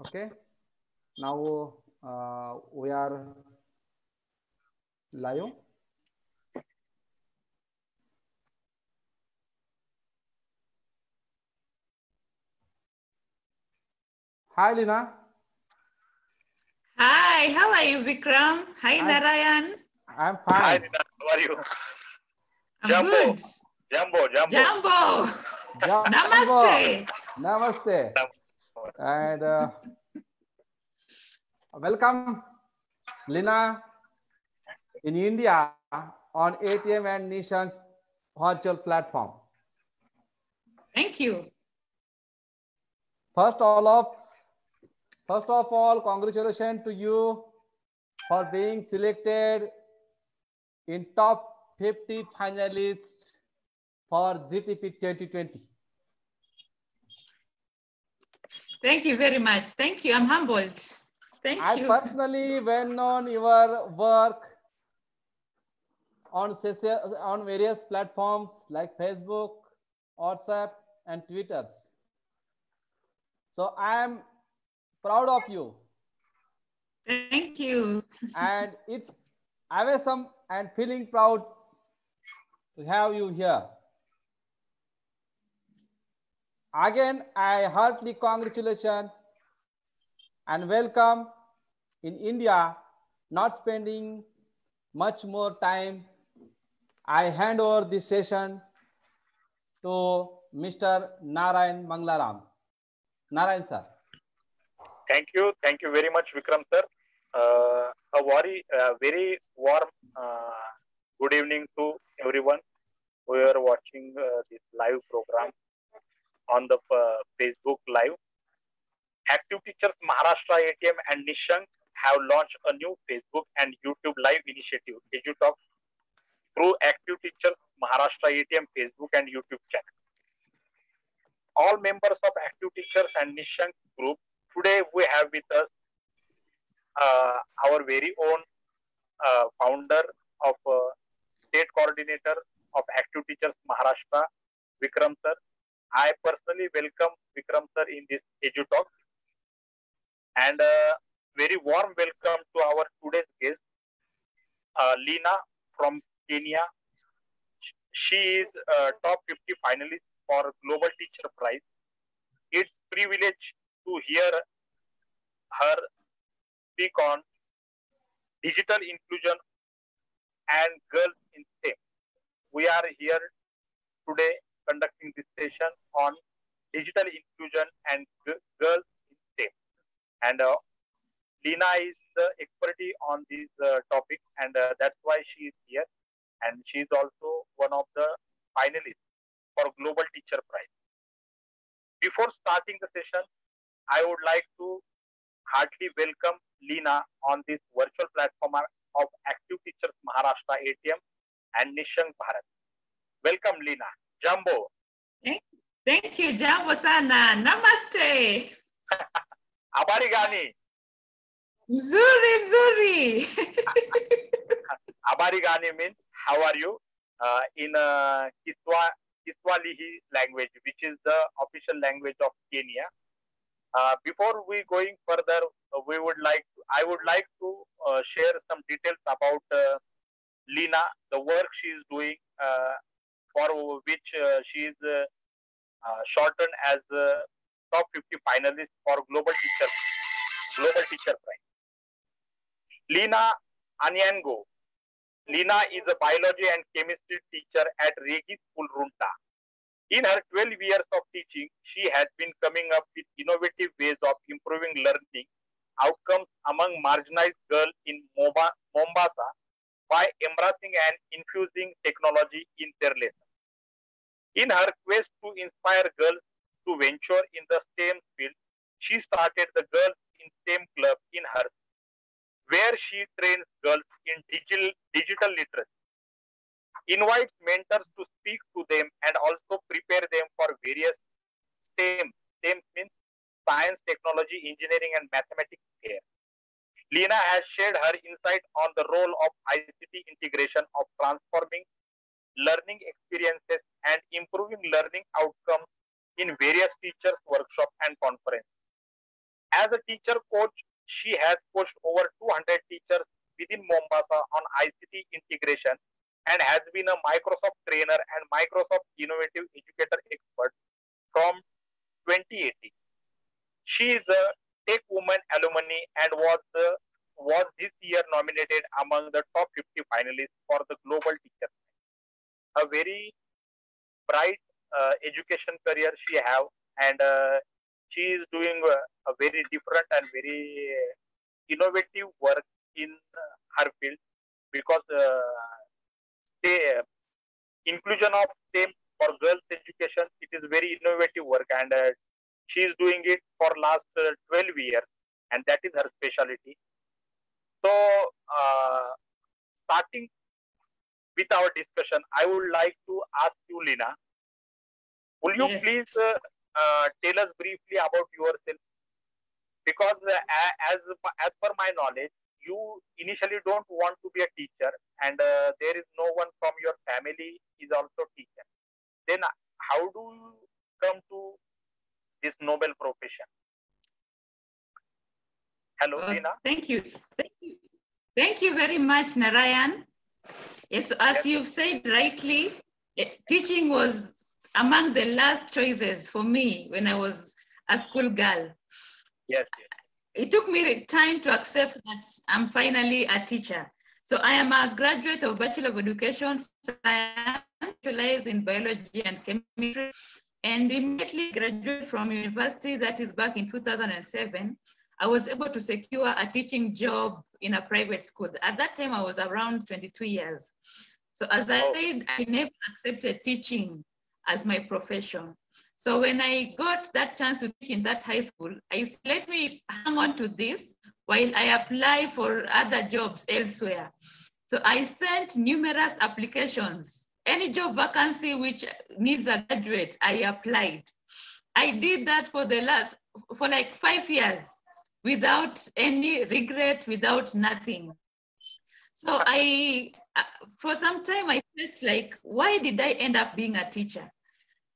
Okay, now we are live. Hi, Lina. Hi, how are you, Vikram? Hi, Narayan. I'm Hi, fine. Nina. How are you? I'm Jumbo. good. Jumbo. Jambo. Jambo. Namaste. Namaste. And welcome, Lina, in India on ATM and Nations virtual platform. Thank you. First of all, congratulations to you for being selected in top 50 finalists for GTP 2020. Thank you very much. Thank you. I'm humbled. Thank I you. personally went on your work on various platforms like Facebook, WhatsApp, and Twitter. So I am proud of you. Thank you. And it's awesome and feeling proud to have you here. Again, I heartily congratulations and welcome in India. Not spending much more time, I hand over this session to Mr. Narayan Manglaram. Narayan sir. Thank you very much, Vikram sir. A very warm good evening to everyone who are watching this live program on the Facebook Live. Active Teachers Maharashtra ATM and Nishank have launched a new Facebook and YouTube Live initiative, EduTalk, through Active Teachers Maharashtra ATM Facebook and YouTube channel. All members of Active Teachers and Nishank group, today we have with us our very own founder of state coordinator of Active Teachers Maharashtra, Vikram sir. I personally welcome Vikram sir in this EduTalk, and very warm welcome to our today's guest, Lina from Kenya. She is top 50 finalist for Global Teacher Prize. It's privilege to hear her speak on digital inclusion and girls in STEM. We are here today conducting this session on digital inclusion and girls in STEM. And Lina is the expertise on this topic, and that's why she is here. And she is also one of the finalists for Global Teacher Prize. Before starting the session, I would like to heartily welcome Lina on this virtual platform of Active Teachers Maharashtra ATM and Nishank Bharat. Welcome, Lina. Jumbo. Thank you, Jambo Sana. Namaste. Abari Gani. Mzuri. Abari Gani means how are you in Kiswahili language, which is the official language of Kenya. Before we going further, I would like to share some details about Lina, the work she is doing, for which she is shortened as top 50 finalist for Global Teacher Prize. Lina Anyango. Lina is a biology and chemistry teacher at Regi School, Runta. In her 12 years of teaching, she has been coming up with innovative ways of improving learning outcomes among marginalized girls in Mombasa by embracing and infusing technology in their lessons. In her quest to inspire girls to venture in the STEM field, she started the Girls in STEM Club in her, where she trains girls in digital literacy, invites mentors to speak to them, and also prepare them for various STEM. STEM means science, technology, engineering, and mathematics here. Lina has shared her insight on the role of ICT integration of transforming learning experiences and improving learning outcomes in various teachers' workshops and conferences. As a teacher coach, she has coached over 200 teachers within Mombasa on ICT integration and has been a Microsoft trainer and Microsoft Innovative Educator expert from 2018. She is a Tech Woman alumni and was this year nominated among the top 50 finalists for the Global Teacher. A very bright education career she have, and she is doing a very different and very innovative work in her field, because inclusion of STEM for girls education, it is very innovative work, and she is doing it for last 12 years, and that is her specialty. So starting with our discussion, I would like to ask you, Lina, will you please tell us briefly about yourself? Because as per my knowledge, you initially don't want to be a teacher, and there is no one from your family is also teacher. Then how do you come to this noble profession? Hello, Lina. Thank you. Thank you very much, Narayan. Yes, as you've said rightly, teaching was among the last choices for me when I was a school girl. Yes. It took me time to accept that I'm finally a teacher. So I am a graduate of Bachelor of Education Science, specialized in biology and chemistry, and immediately graduated from university, that is back in 2007. I was able to secure a teaching job in a private school. At that time, I was around 22 years. So as I said, I never accepted teaching as my profession. So when I got that chance to teach in that high school, I said, let me hang on to this while I apply for other jobs elsewhere. So I sent numerous applications. Any job vacancy which needs a graduate, I applied. I did that for like 5 years without any regret, without nothing. So for some time I felt like, why did I end up being a teacher?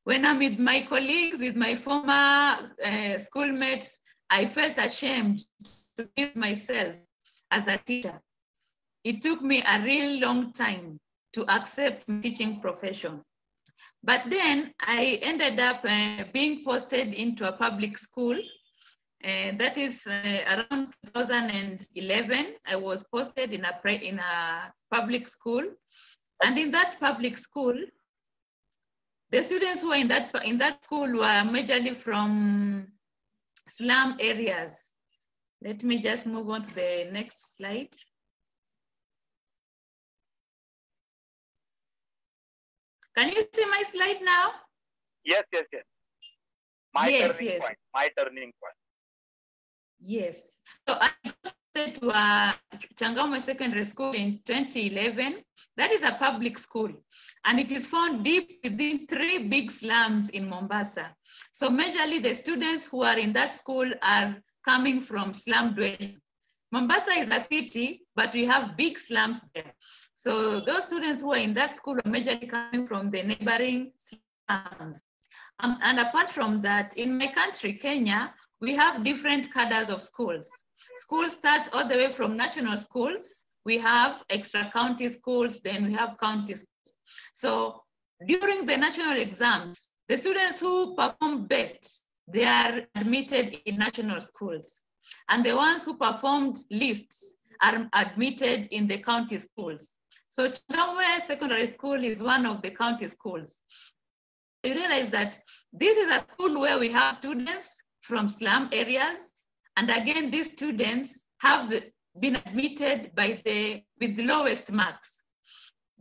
When I'm with my colleagues, with my former schoolmates, I felt ashamed to be myself as a teacher. It took me a real long time to accept my teaching profession. But then I ended up being posted into a public school. That is around 2011, I was posted in a public school. And in that public school, the students who were in that school were majorly from slum areas. Let me just move on to the next slide. Can you see my slide now? Yes. My turning point. Yes. So I got to Changamwe Secondary School in 2011. That is a public school, and it is found deep within 3 big slums in Mombasa. So majorly the students who are in that school are coming from slum dwellings. Mombasa is a city, but we have big slums there. So those students who are in that school are majorly coming from the neighboring slums. And apart from that, in my country, Kenya, we have different cadres of schools. School starts all the way from national schools. We have extra county schools, then we have county schools. So during the national exams, the students who perform best, they are admitted in national schools. And the ones who performed least are admitted in the county schools. So Changamwe Secondary School is one of the county schools. You realize that this is a school where we have students from slum areas. And again, these students have been admitted with the lowest marks.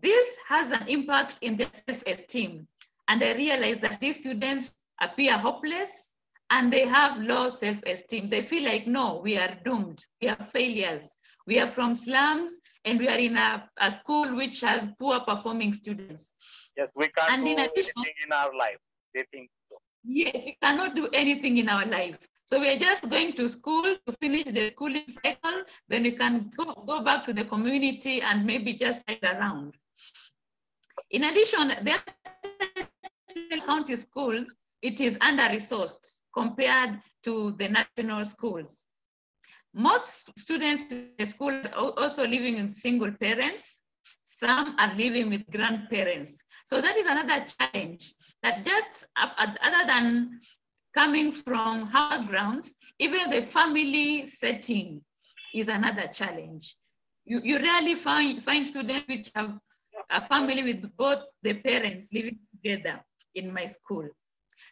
This has an impact in their self-esteem. And I realize that these students appear hopeless and they have low self-esteem. They feel like, no, we are doomed. We are failures. We are from slums and we are in a school which has poor performing students. Yes, we can't do anything in our life. They think so. Yes, we cannot do anything in our life. So we're just going to school to finish the schooling cycle, then we can go back to the community and maybe just hide around. In addition, the county schools, it is under-resourced compared to the national schools. Most students in the school are also living with single parents. Some are living with grandparents. So that is another challenge, that just other than coming from backgrounds, even the family setting is another challenge. You rarely find students which have a family with both the parents living together in my school.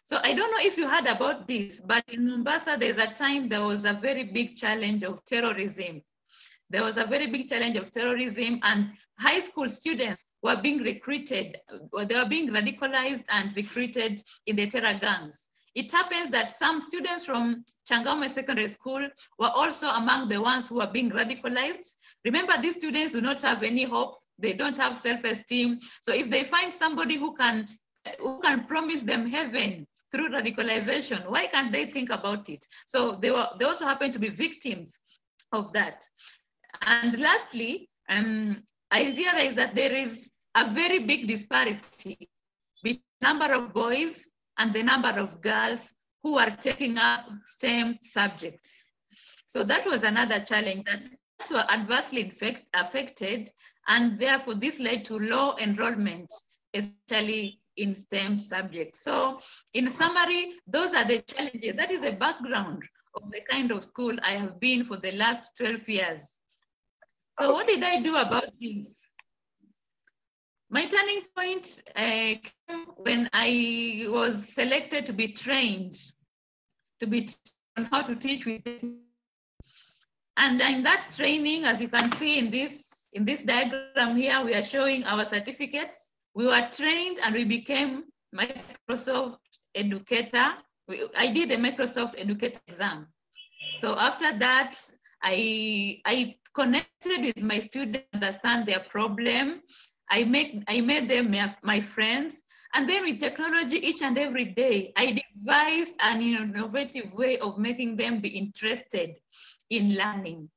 So I don't know if you heard about this, but in Mombasa, there's a time there was a very big challenge of terrorism. There was a very big challenge of terrorism, and high school students were being recruited, they were being radicalized and recruited in the terror gangs. It happens that some students from Changamwe Secondary School were also among the ones who are being radicalized. Remember, these students do not have any hope. They don't have self-esteem. So if they find somebody who can promise them heaven through radicalization, why can't they think about it? So they also happen to be victims of that. And lastly, I realized that there is a very big disparity between the number of boys and the number of girls who are taking up STEM subjects. So that was another challenge, that were adversely affected, and therefore this led to low enrollment, especially in STEM subjects. So in summary, those are the challenges. That is a background of the kind of school I have been for the last 12 years. So what did I do about this? My turning point came when I was selected to be trained on how to teach with them. And in that training, as you can see in this diagram here, we are showing our certificates. We were trained and we became Microsoft Educator. I did the Microsoft Educator exam. So after that, I connected with my students, understand their problem. I made them my friends. And then with technology, each and every day, I devised an innovative way of making them be interested in learning.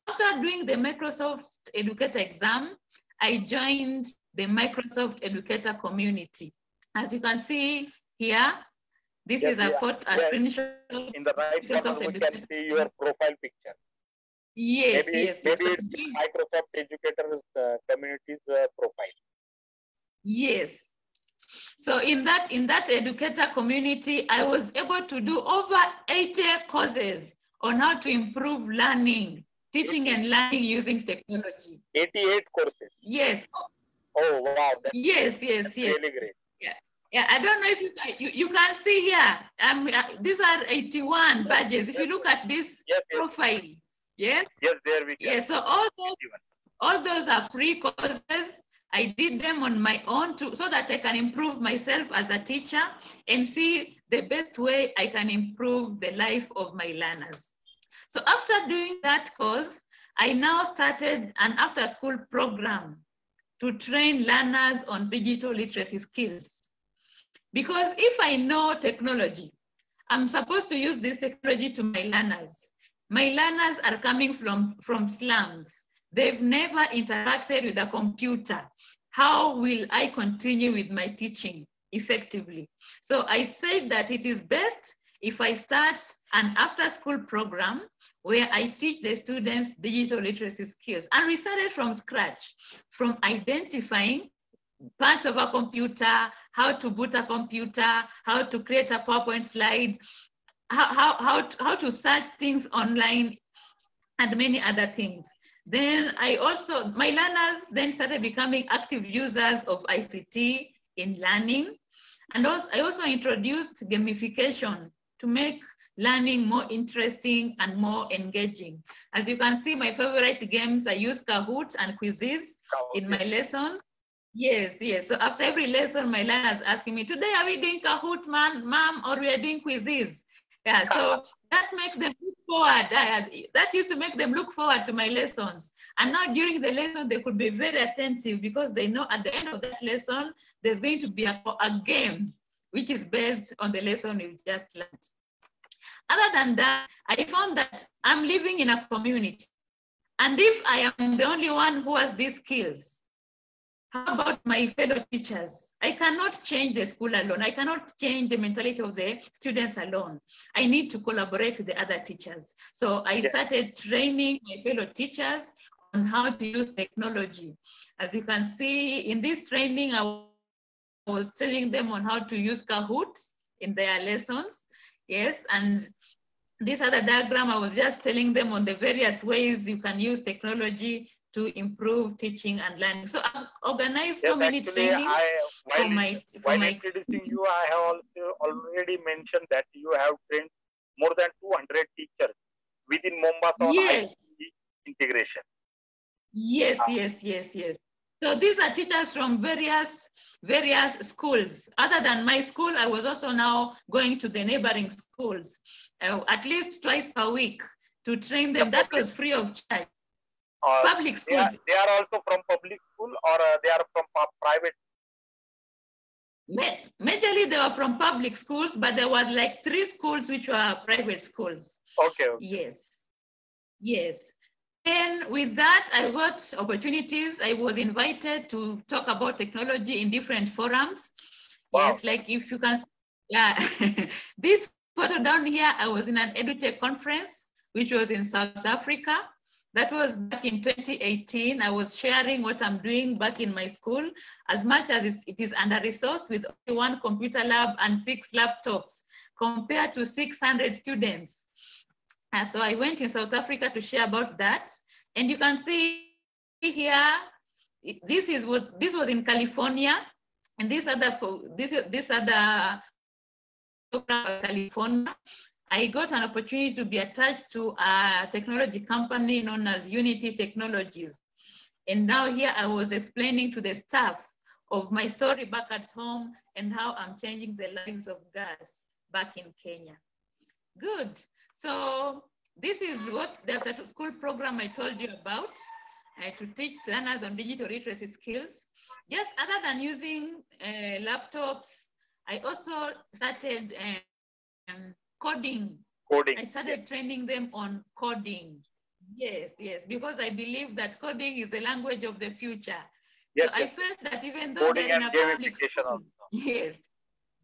After doing the Microsoft Educator exam, I joined the Microsoft Educator community. As you can see here, this is a screenshot. In the right corner, we can see your profile picture. Yes, maybe yes. it's Microsoft Educators community's profile. Yes. So in that educator community, I was able to do over 80 courses on how to improve learning, teaching and learning using technology. 88 courses. Yes. Oh wow. Yes. Really great. Yeah. I don't know if you can see here. These are 81 badges. If you look at this profile, yes. Yes, there we go. Yes. So all those are free courses. I did them on my own so that I can improve myself as a teacher and see the best way I can improve the life of my learners. So after doing that course, I now started an after-school program to train learners on digital literacy skills. Because if I know technology, I'm supposed to use this technology to my learners. My learners are coming from slums. They've never interacted with a computer. How will I continue with my teaching effectively? So I said that it is best if I start an after-school program where I teach the students digital literacy skills. And we started from scratch, from identifying parts of a computer, how to boot a computer, how to create a PowerPoint slide, how to search things online, and many other things. Then my learners then started becoming active users of ICT in learning. And I also introduced gamification to make learning more interesting and more engaging. As you can see, my favorite games, I use Kahoot and quizzes in my lessons. Yes. So after every lesson, my learners asking me, today are we doing Kahoot, ma'am, or we are doing quizzes? Yeah, so that makes them look forward. That used to make them look forward to my lessons. And now during the lesson, they could be very attentive because they know at the end of that lesson, there's going to be a game which is based on the lesson we've just learned. Other than that, I found that I'm living in a community. And if I am the only one who has these skills, how about my fellow teachers? I cannot change the school alone. I cannot change the mentality of the students alone. I need to collaborate with the other teachers. So I started training my fellow teachers on how to use technology. As you can see in this training, I was training them on how to use Kahoot in their lessons. Yes, and this other diagram, I was just telling them on the various ways you can use technology to improve teaching and learning. So I've organized so many trainings. While introducing you, I have also already mentioned that you have trained more than 200 teachers within Mombasa on ICT integration. Yes. So these are teachers from various schools. Other than my school, I was also now going to the neighboring schools, at least twice per week to train them. That was free of charge. Public schools. They are also from public school, or they are from private? Majorly they were from public schools, but there was like 3 schools which were private schools. Okay. Yes. And with that, I got opportunities. I was invited to talk about technology in different forums. Wow. Yes, like if you can, this photo down here, I was in an EduTech conference, which was in South Africa. That was back in 2018. I was sharing what I'm doing back in my school, as much as it is under-resourced with only 1 computer lab and 6 laptops, compared to 600 students. So I went in South Africa to share about that. And you can see here, this was in California, and this other California. I got an opportunity to be attached to a technology company known as Unity Technologies. And now here I was explaining to the staff of my story back at home and how I'm changing the lives of girls back in Kenya. Good. So this is what the after school program I told you about, to teach learners on digital literacy skills. Just other than using laptops, I also started coding. I started training them on coding. Yes, because I believe that coding is the language of the future. So I felt that even though they're in a public school, yes,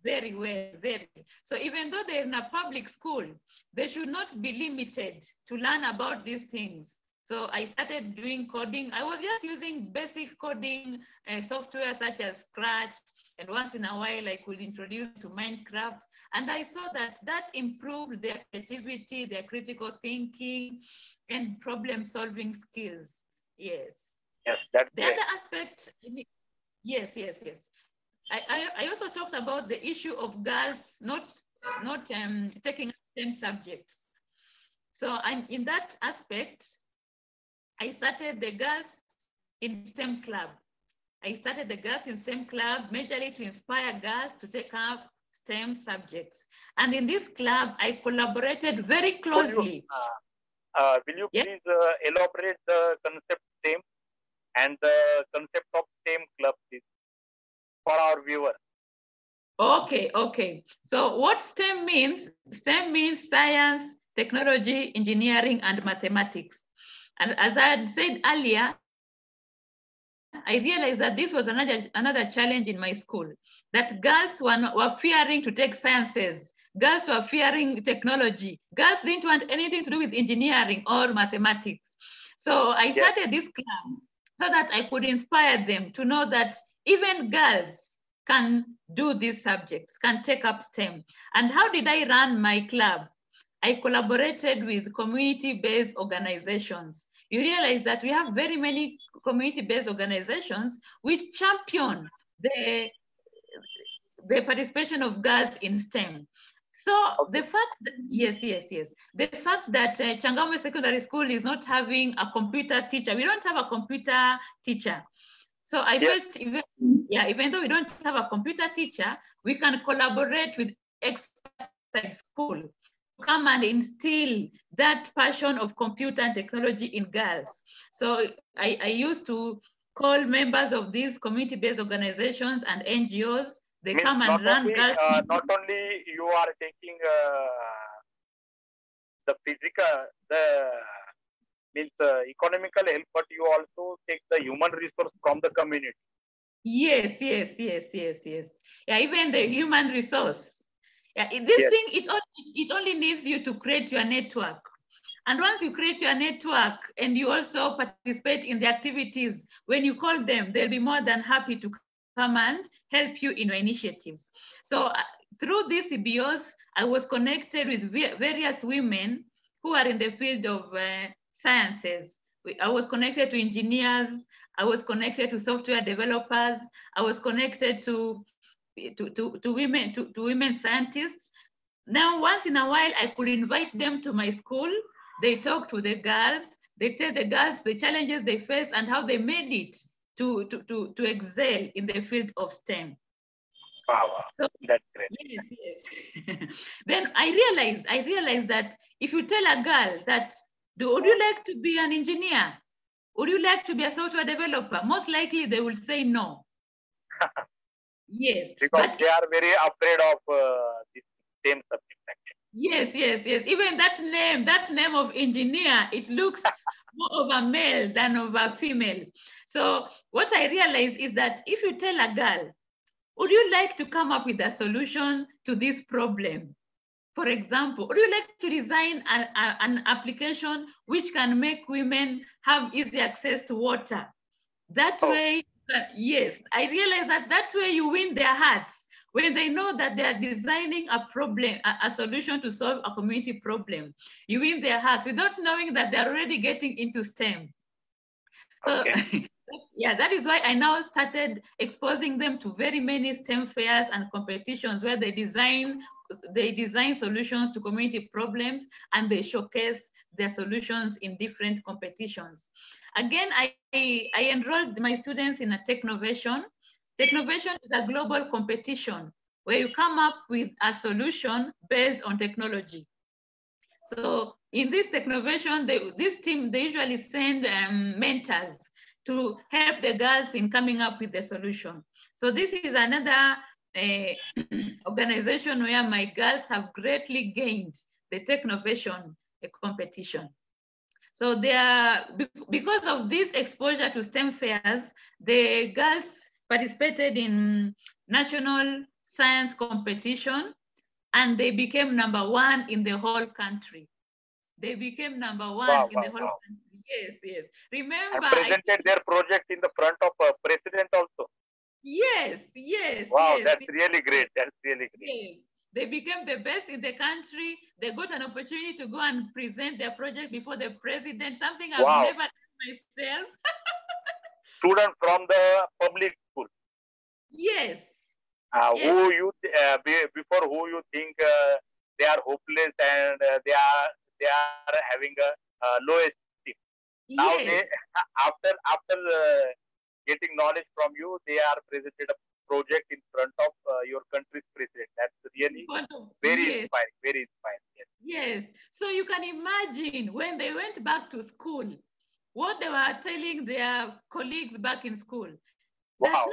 very well. So even though they're in a public school, they should not be limited to learn about these things. So I started doing coding. I was just using basic coding software such as Scratch, and once in a while I could introduce to Minecraft. And I saw that improved their creativity, their critical thinking, and problem-solving skills. Yes. Yes, that's the other aspect. Yes. I also talked about the issue of girls not taking STEM subjects. So in that aspect, I started the Girls in STEM Club. Majorly to inspire girls to take up STEM subjects. And in this club, I collaborated very closely. Will you please elaborate the concept STEM and the concept of STEM club, please, for our viewers? Okay. So what STEM means science, technology, engineering, and mathematics. And as I had said earlier, I realized that this was another challenge in my school, that girls were fearing to take sciences. Girls were fearing technology. Girls didn't want anything to do with engineering or mathematics. So I started this club so that I could inspire them to know that even girls can do these subjects, can take up STEM. And how did I run my club? I collaborated with community-based organizations. You realize that we have very many community-based organizations which champion the participation of girls in STEM. So the fact that, the fact that Changamwe Secondary School is not having a computer teacher, we don't have a computer teacher. So I felt, even though we don't have a computer teacher, we can collaborate with experts at school, come and instill that passion of computer and technology in girls. So I used to call members of these community-based organizations and NGOs. They come and run girls. Not only you are taking the physical, economical help, but you also take the human resource from the community. Yes. Yeah, even the human resource. Yeah, this thing, it only needs you to create your network. And once you create your network and you also participate in the activities, when you call them, they'll be more than happy to come and help you in your initiatives. So through these CBOs, I was connected with various women who are in the field of sciences. I was connected to engineers. I was connected to software developers. I was connected to women scientists. Now, once in a while, I could invite them to my school. They talk to the girls. They tell the girls the challenges they face and how they made it to excel in the field of STEM. Wow, so, that's great. Yes. Then I realized that if you tell a girl that, would you like to be an engineer? Would you like to be a software developer? Most likely they will say no. Yes. Because they are very afraid of this same subject actually. Yes. Even that name of engineer, it looks more of a male than of a female. So what I realized is that if you tell a girl, would you like to come up with a solution to this problem? For example, would you like to design an application which can make women have easy access to water? That way, yes, I realize that way you win their hearts. When they know that they are designing a problem, a solution to solve a community problem, you win their hearts without knowing that they're already getting into STEM. So yeah, that is why I now started exposing them to very many STEM fairs and competitions where they design solutions to community problems and they showcase their solutions in different competitions. Again, I enrolled my students in a Technovation. Technovation is a global competition where you come up with a solution based on technology. So in this Technovation, this team, they usually send mentors to help the girls in coming up with the solution. So this is another organization where my girls have greatly gained the Technovation competition. So they are, because of this exposure to STEM fairs, the girls participated in national science competition and they became #1 in the whole country. They became #1 in the whole country. Yes. Remember, and presented their project in the front of a president also. Yes. Wow, that's really great. That's really great. Yes. They became the best in the country. They got an opportunity to go and present their project before the president, something I've never done myself. Student from the public school. Yes. Who you before who you think they are hopeless and they are having a low esteem. Now they after getting knowledge from you, they are presented a project in front of your country's president. That's really very inspiring. Very inspiring. Yes. So you can imagine when they went back to school, what they were telling their colleagues back in school. That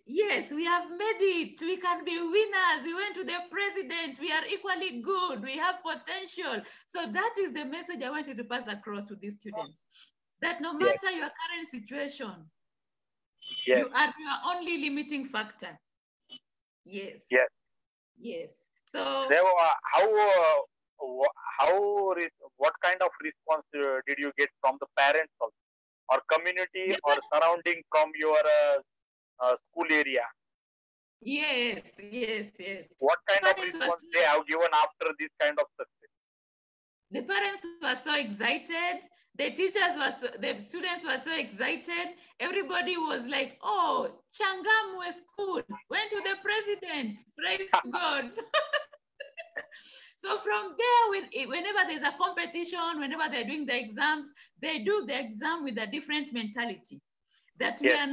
yes, we have made it. We can be winners. We went to the president. We are equally good. We have potential. So that is the message I wanted to pass across to these students. That no matter your current situation, you are your only limiting factor. Yes. So what kind of response did you get from the parents also, or community or surrounding from your school area? Yes. What kind of response they have given after this kind of success? The parents were so excited. The students were so excited. Everybody was like, oh, Changamwe school went to the president. Praise God. So from there, whenever there's a competition, whenever they're doing the exams, they do the exam with a different mentality. That we are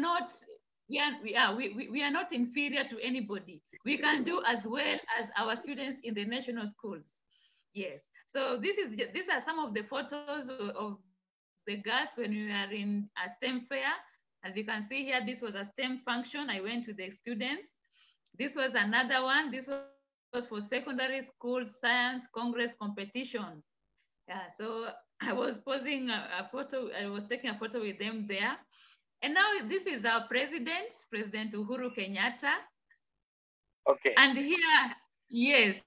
not inferior to anybody. We can do as well as our students in the national schools. Yes. So these are some of the photos of the girls when we are in a STEM fair. As you can see here, this was a STEM function. I went with the students. This was another one. This was for secondary school science congress competition. Yeah, so I was posing a photo. I was taking a photo with them there. And now this is our president, President Uhuru Kenyatta. Okay. And here, yes,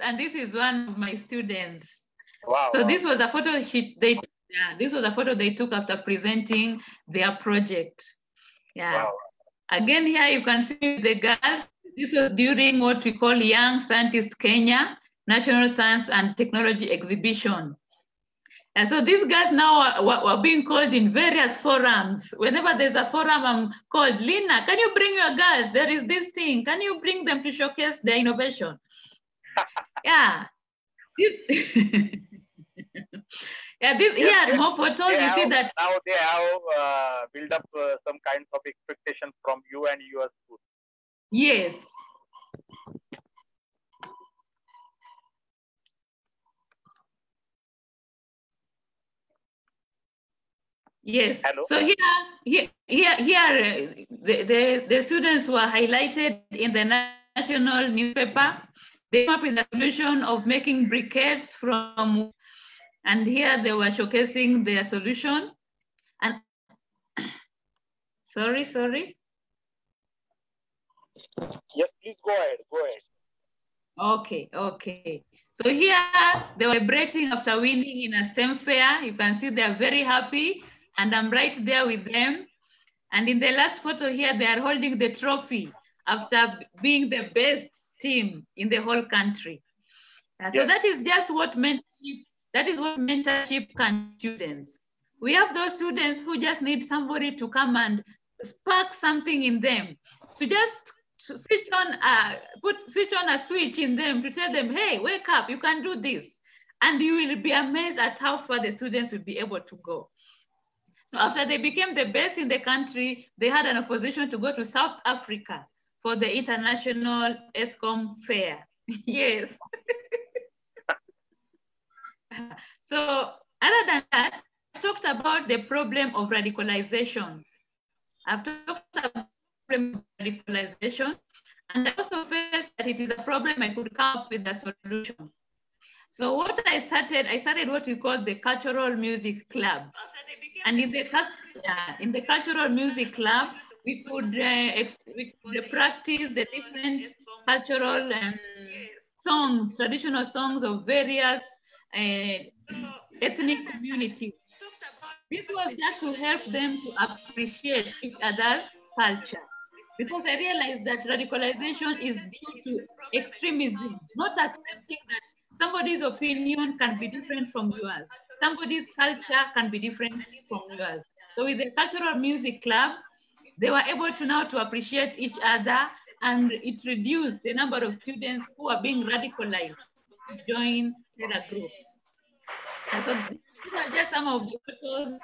and this is one of my students. Wow. So wow. this was a photo this was a photo they took after presenting their project. Yeah. Wow. Again, here you can see the girls. This was during what we call Young Scientist Kenya National Science and Technology Exhibition. And so these guys now were being called in various forums. Whenever there's a forum, I'm called, Lina, can you bring your girls? There is this thing. Can you bring them to showcase their innovation? Yeah. Yeah, here are more photos. You see that now they have built up some kind of expectation from you and your school. Yes. Yes. Hello? So here the students were highlighted in the national newspaper. They came up with the solution of making briquettes from, and here they were showcasing their solution. And sorry. Yes, please go ahead. Okay. So here they were celebrating after winning in a STEM fair. You can see they're very happy, and I'm right there with them. And in the last photo here, they are holding the trophy after being the best team in the whole country. So yes. That is just what mentorship can do students. We have those students who just need somebody to come and spark something in them, to just switch on a switch in them to tell them, hey, wake up, you can do this. And you will be amazed at how far the students will be able to go. So after they became the best in the country, they had an opportunity to go to South Africa for the International ESCOM Fair. Yes. So other than that, I talked about the problem of radicalization. I've talked about the problem of radicalization, and I also felt that it is a problem I could come up with a solution. So what I started what we call the Cultural Music Club. And in the Cultural Music Club, we could practice the different cultural songs, traditional songs of various ethnic communities. This was just to help them to appreciate each other's culture. Because I realized that radicalization is due to extremism, not accepting that somebody's opinion can be different from yours. Somebody's culture can be different from yours. So with the Cultural Music Club, they were able to now to appreciate each other, and it reduced the number of students who are being radicalized to join other groups. And so these are just some of the photos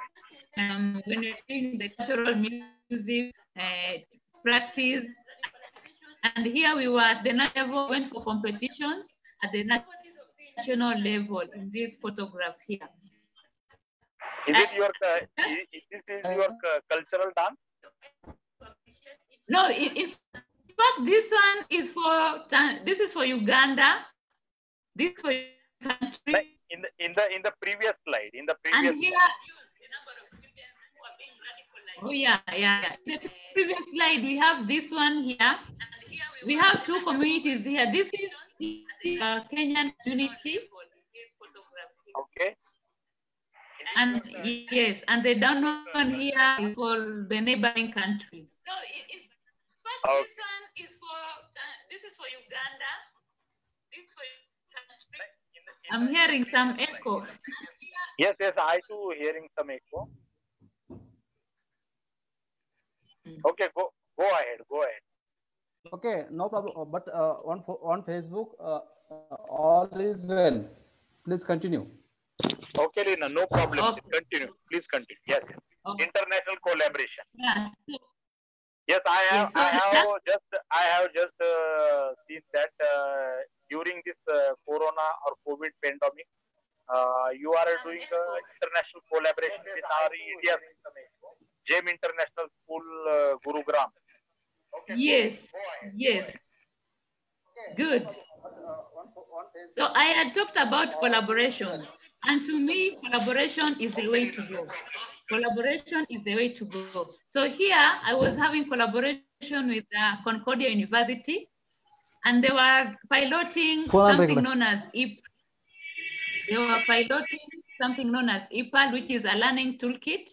when you're doing the cultural music practice. And here we were at the level, went for competitions at the national level in this photograph here. Is it your cultural dance? No, in fact, this one is for Uganda. This is for country. Like in the previous slide, And here, oh yeah. In the previous slide, we have this one here. We have two communities here. This is the Kenyan community. Okay. And yes, and the down one here is for the neighboring country. No, in fact, this is for Uganda. This is for country. I'm hearing some echo. Yes, I too hearing some echo. Okay, go ahead. Okay, no problem. But on Facebook, all is well. Please continue. Okay, Lina, no problem. Okay. Continue. Please continue. Yes. Okay. International collaboration. Yeah. Yes, I So have just seen that during this Corona or COVID pandemic, you are doing international collaboration with our India GEM International School, Gurugram. Okay. Yes. Good. So I had talked about collaboration, and to me, collaboration is the way to go. Collaboration is the way to go. So here I was having collaboration with Concordia University, and they were piloting something known as They were piloting something known as EPAL, which is a learning toolkit.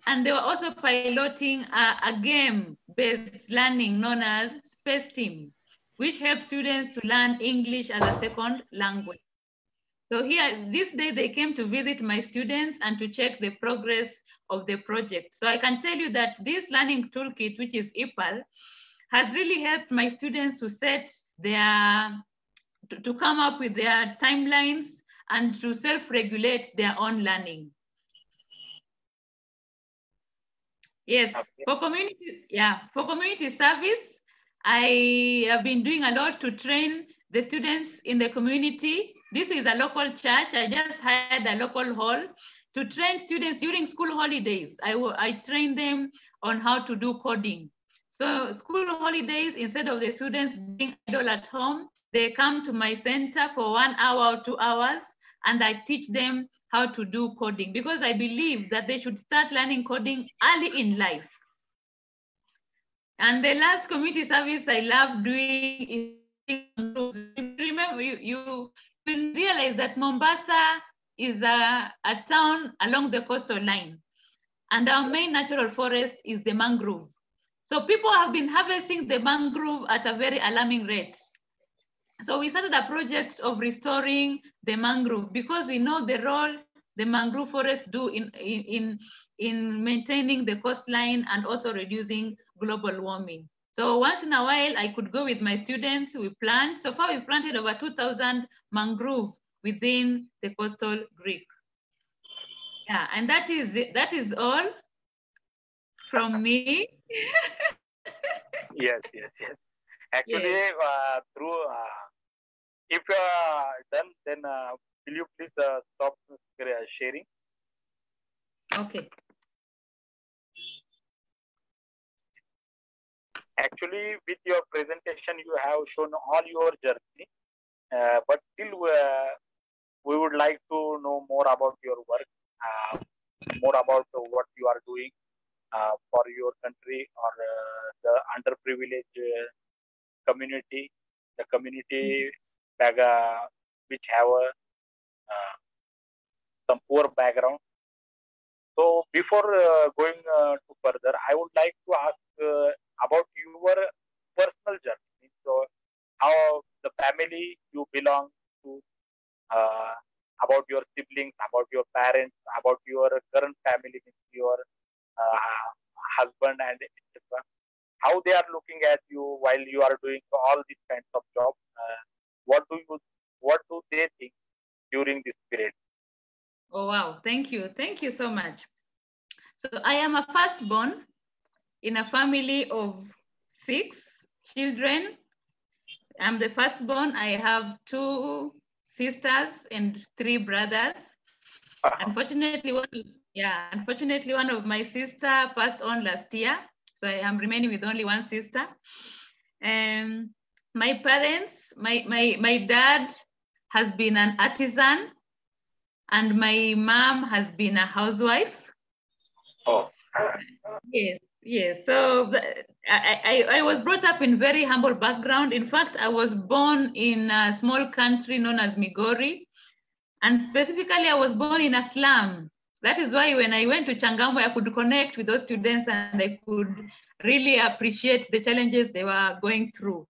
And they were also piloting a game-based learning known as Space Team, which helps students to learn English as a second language. So here, this day they came to visit my students and to check the progress of the project. So I can tell you that this learning toolkit, which is EPAL, has really helped my students to set to come up with their timelines and to self-regulate their own learning. Yes, okay. For community service, I have been doing a lot to train the students in the community. This is a local church. I just hired a local hall to train students during school holidays. I train them on how to do coding. So school holidays, instead of the students being idle at home, they come to my center for 1 hour or 2 hours, and I teach them how to do coding, because I believe that they should start learning coding early in life. And the last community service I love doing is mangroves. Remember, you realize that Mombasa is a town along the coastal line, and our main natural forest is the mangrove. So people have been harvesting the mangrove at a very alarming rate. So we started a project of restoring the mangrove, because we know the role the mangrove forests do in maintaining the coastline and also reducing global warming. So once in a while, I could go with my students, we plant. So far, we've planted over 2,000 mangrove within the coastal Greek. Yeah, and that is all from me. Yes. Actually, yes. If you are done, then will you please stop sharing? Okay. Actually, with your presentation, you have shown all your journey, but still we would like to know more about your work, more about what you are doing for your country or the underprivileged community, the community which have some poor background. So before going to further, I would like to ask about your personal journey. So how the family you belong to, about your siblings, about your parents, about your current family, your husband and etc. How they are looking at you while you are doing all these kinds of jobs. What do they think during this period? Oh, wow. Thank you. Thank you so much. So I am a firstborn in a family of 6 children. I'm the firstborn. I have 2 sisters and 3 brothers. Unfortunately, one of my sister passed on last year. So I am remaining with only 1 sister. And my parents, my dad has been an artisan, and my mom has been a housewife. Oh. Yes. So I was brought up in very humble background. In fact, I was born in a small country known as Migori. And specifically, I was born in a slum. That is why when I went to Changamwe, I could connect with those students and I could really appreciate the challenges they were going through.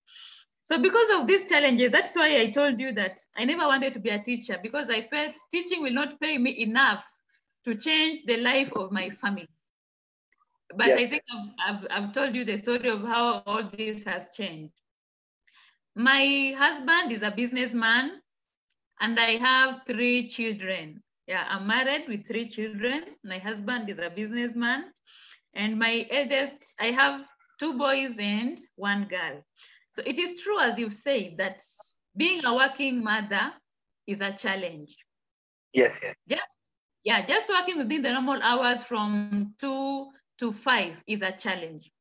So because of these challenges, that's why I told you that I never wanted to be a teacher, because I felt teaching will not pay me enough to change the life of my family. But yes. I think I've told you the story of how all this has changed. My husband is a businessman, and I have 3 children. Yeah, I'm married with 3 children. My husband is a businessman. And my eldest, I have 2 boys and 1 girl. So it is true, as you've said, that being a working mother is a challenge. Yes. Just working within the normal hours from 2 to 5 is a challenge.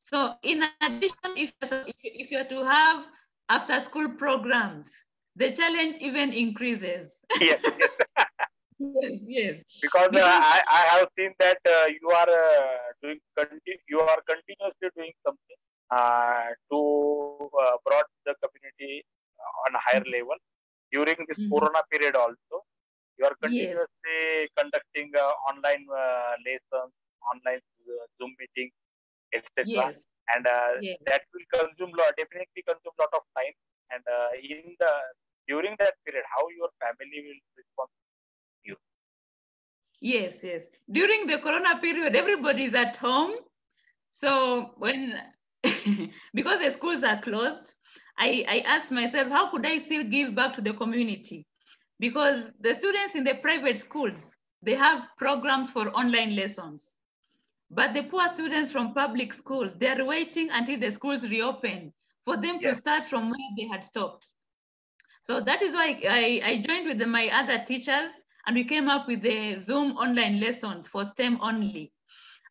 So in addition, if you're to have after school programs, the challenge even increases. Yes. Yes, yes. Because Because I have seen that you are you are continuously doing something to brought the community on a higher level during this mhm, Corona period also. You are yes, continuously conducting online lessons, online Zoom meetings, etc. yes, And yes. that will definitely consume a lot of time. And in the during that period, how your family will respond to you? Yes, yes. During the Corona period, everybody is at home. So when, because the schools are closed, I asked myself, how could I still give back to the community? Because the students in the private schools, they have programs for online lessons. But the poor students from public schools, they are waiting until the schools reopen for them to Yes, start from where they had stopped. So that is why I joined with my other teachers and we came up with the Zoom online lessons for STEM only.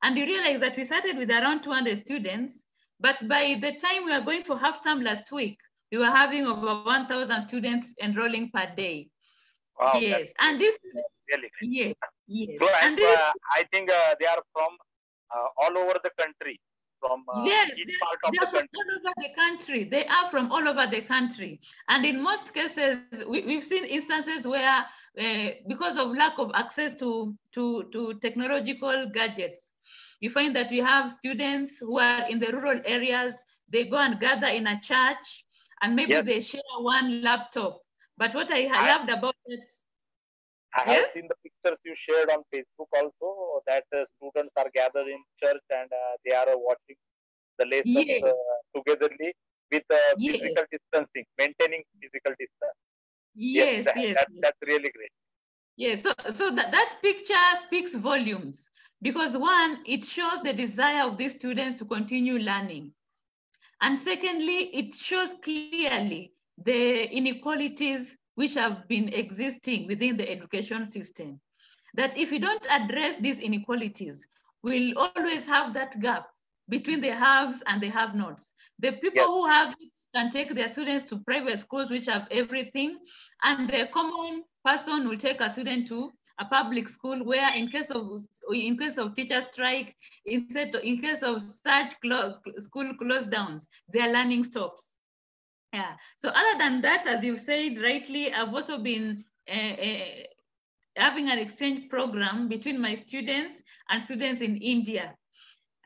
And you realize that we started with around 200 students, but by the time we were going for half term last week, we were having over 1,000 students enrolling per day. wow, that's Yes, great. and this, Really great. yes, yes, So and this is, I think they are from all over the country, from yes, each part of they the are from country. all over the country. They are from all over the country. And in most cases, we've seen instances where, because of lack of access to technological gadgets, you find that we have students who are in the rural areas, they go and gather in a church, and maybe Yes, they share one laptop. But what I I, loved about it, I have yes? seen the pictures you shared on Facebook also that students are gathered in church and they are watching the lessons Yes, togetherly with yes, physical distancing, maintaining physical distance. Yes, yes, yes, yes. that's really great. Yes, so that picture speaks volumes because one, it shows the desire of these students to continue learning. And secondly, it shows clearly the inequalities which have been existing within the education system. That if we don't address these inequalities, we'll always have that gap between the haves and the have-nots. The people Yes, who have it can take their students to private schools which have everything, and the common person will take a student to a public school where in case of teacher strike, in case of such school close downs, their learning stops. Yeah. So other than that, as you said rightly, I've also been having an exchange program between my students and students in India.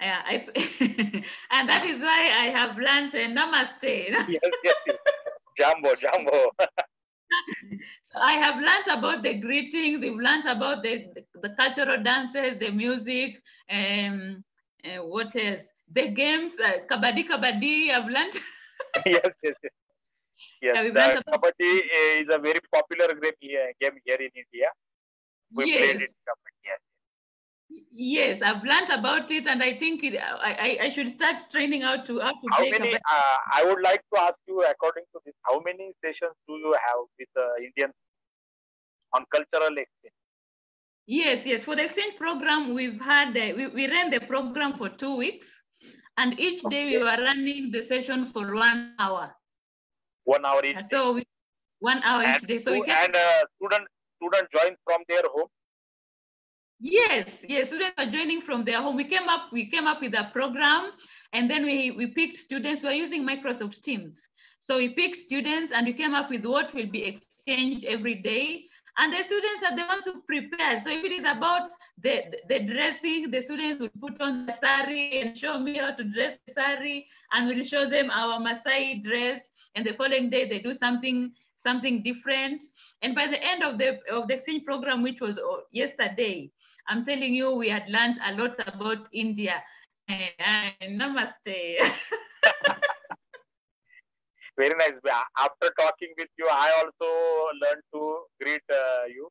And that is why I have learned Namaste. yes. Jumbo, jumbo. So I have learned about the greetings. We've learned about the cultural dances, the music, what else? The games, kabaddi, kabaddi. I've learned. Yes, yes, yes. Yes, Yeah, we've learned the about. kabaddi is a very popular game here in India. We played Yes, it kabaddi. Yes. yes, I've learned about it, and I think I should start training how to How play many? kabaddi. I would like to ask you, according to this, how many sessions do you have with Indian on cultural exchange? Yes, yes. For the exchange program, we've had we ran the program for 2 weeks, and each day we Okay, were running the session for 1 hour. 1 hour each day, So 1 hour and each day. So we can. student join from their home. Yes, yes. Students are joining from their home. We came up with a program, and then we picked students. We're using Microsoft Teams. So we picked students, and we came up with what will be exchanged every day. And the students are the ones who prepare. So if it is about the dressing, the students will put on the sari and show me how to dress the sari, and we'll show them our Masai dress. And the following day they do something different. And by the end of the exchange program, which was yesterday, I'm telling you, we had learned a lot about India. Namaste. Very nice. After talking with you, I also learned to greet you.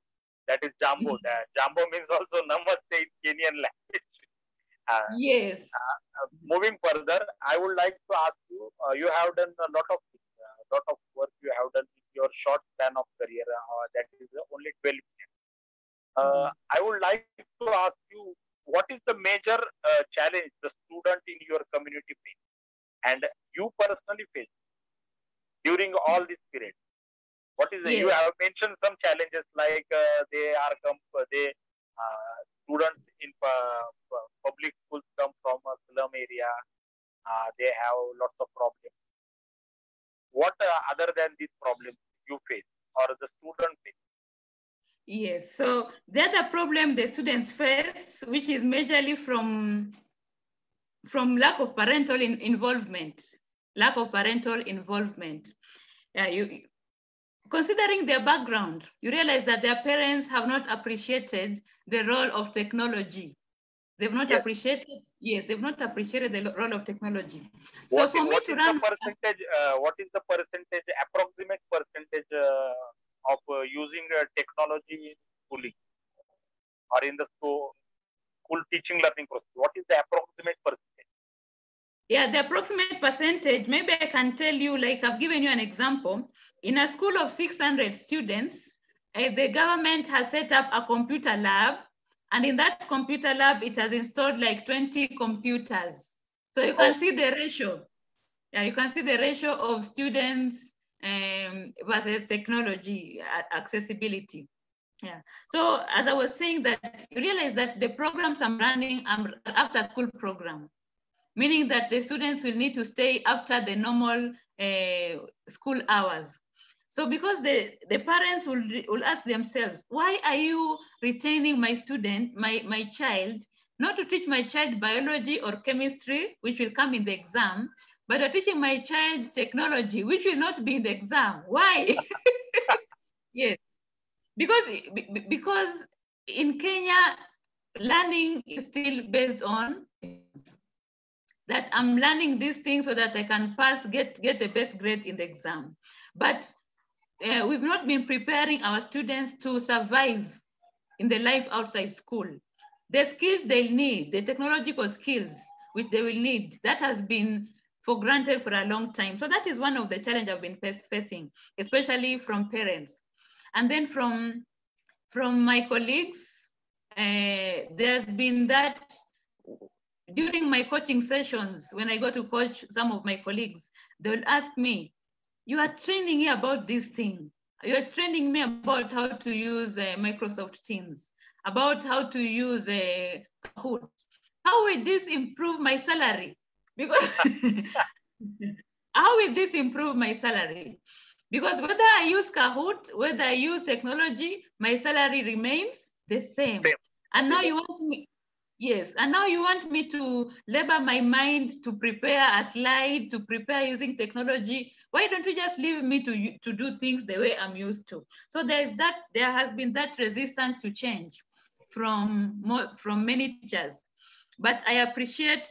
That is Jambo. That Jambo means also Namaste in Kenyan language. Uh, Yes. Moving further, I would like to ask you. You have done a lot of things, lot of work you have done in your short span of career. That is only 12 years. I would like to ask you, what is the major challenge the student in your community face, and you personally face during all this period? What is the, Yes. you have mentioned some challenges like students in public schools come from a slum area. They have lots of problems. What other than these problems you face or the student face? Yes, so the other problem the students face, which is majorly from lack of parental involvement. Lack of parental involvement. Considering their background, you realize that their parents have not appreciated the role of technology. They've not appreciated, they've not appreciated the role of technology. So for me to run... What is the percentage, approximate percentage of using technology in schooling or in the school teaching learning process? What is the approximate percentage? Yeah, the approximate percentage, maybe I can tell you, like I've given you an example. In a school of 600 students, the government has set up a computer lab, and in that computer lab, it has installed like 20 computers. So you can see the ratio. Yeah, you can see the ratio of students versus technology accessibility. Yeah. So as I was saying, that you realize that the programs I'm running are after school program, meaning that the students will need to stay after the normal school hours. So because the parents will ask themselves, why are you retaining my student, my child, not to teach my child biology or chemistry, which will come in the exam, but you're teaching my child technology, which will not be in the exam. Why? Yes, because in Kenya, learning is still based on that I'm learning these things so that I can pass, get the best grade in the exam. But we've not been preparing our students to survive in the life outside school. The skills they need, the technological skills which they will need, that has been for granted for a long time. So that is one of the challenges I've been facing, especially from parents. And then from my colleagues, there's been that during my coaching sessions, when I go to coach some of my colleagues, they will ask me, you are training me about this thing. You are training me about how to use Microsoft Teams, about how to use Kahoot. How will this improve my salary? Because how will this improve my salary? Because whether I use Kahoot, whether I use technology, my salary remains the same. And now you want me, yes, and now you want me to labor my mind to prepare a slide, to prepare using technology. Why don't you just leave me to do things the way I'm used to? So there has been that resistance to change from many teachers. But I appreciate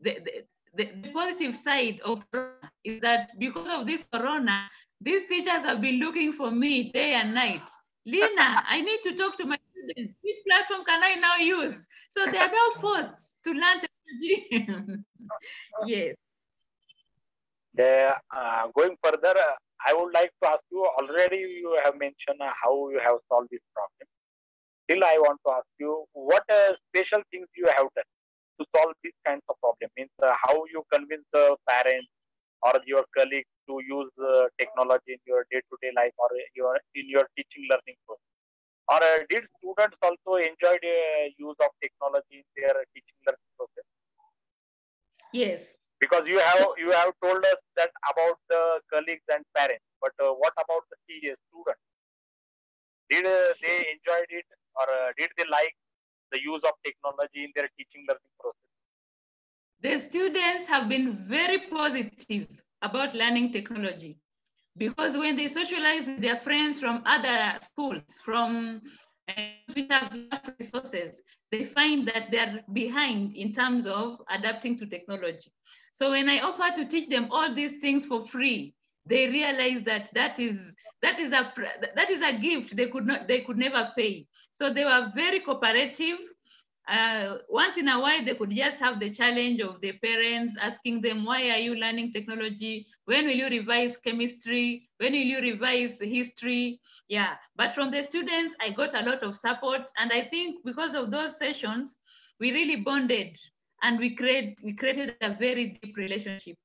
the positive side of Corona is that because of this Corona, these teachers have been looking for me day and night. Lina, I need to talk to my students. Which platform can I now use? So they are now forced to learn technology. Yes. Going further, I would like to ask you, already you have mentioned how you have solved this problem. Still, I want to ask you, what special things you have done to solve these kinds of problems? Means how you convince the parents or your colleagues to use technology in your day-to-day life or in your teaching learning process? Or did students also enjoy the use of technology in their teaching learning process? Yes. Because you have told us that about the colleagues and parents, but what about the students? Did they enjoyed it, or did they like the use of technology in their teaching learning process? The students have been very positive about learning technology, because when they socialize with their friends from other schools, from which have resources, they find that they're behind in terms of adapting to technology. So when I offer to teach them all these things for free, they realize that is a gift they could never pay. So they were very cooperative. Once in a while, they could just have the challenge of the parents asking them, why are you learning technology? When will you revise chemistry? When will you revise history? Yeah, but from the students, I got a lot of support. And I think because of those sessions, we really bonded, and we created a very deep relationship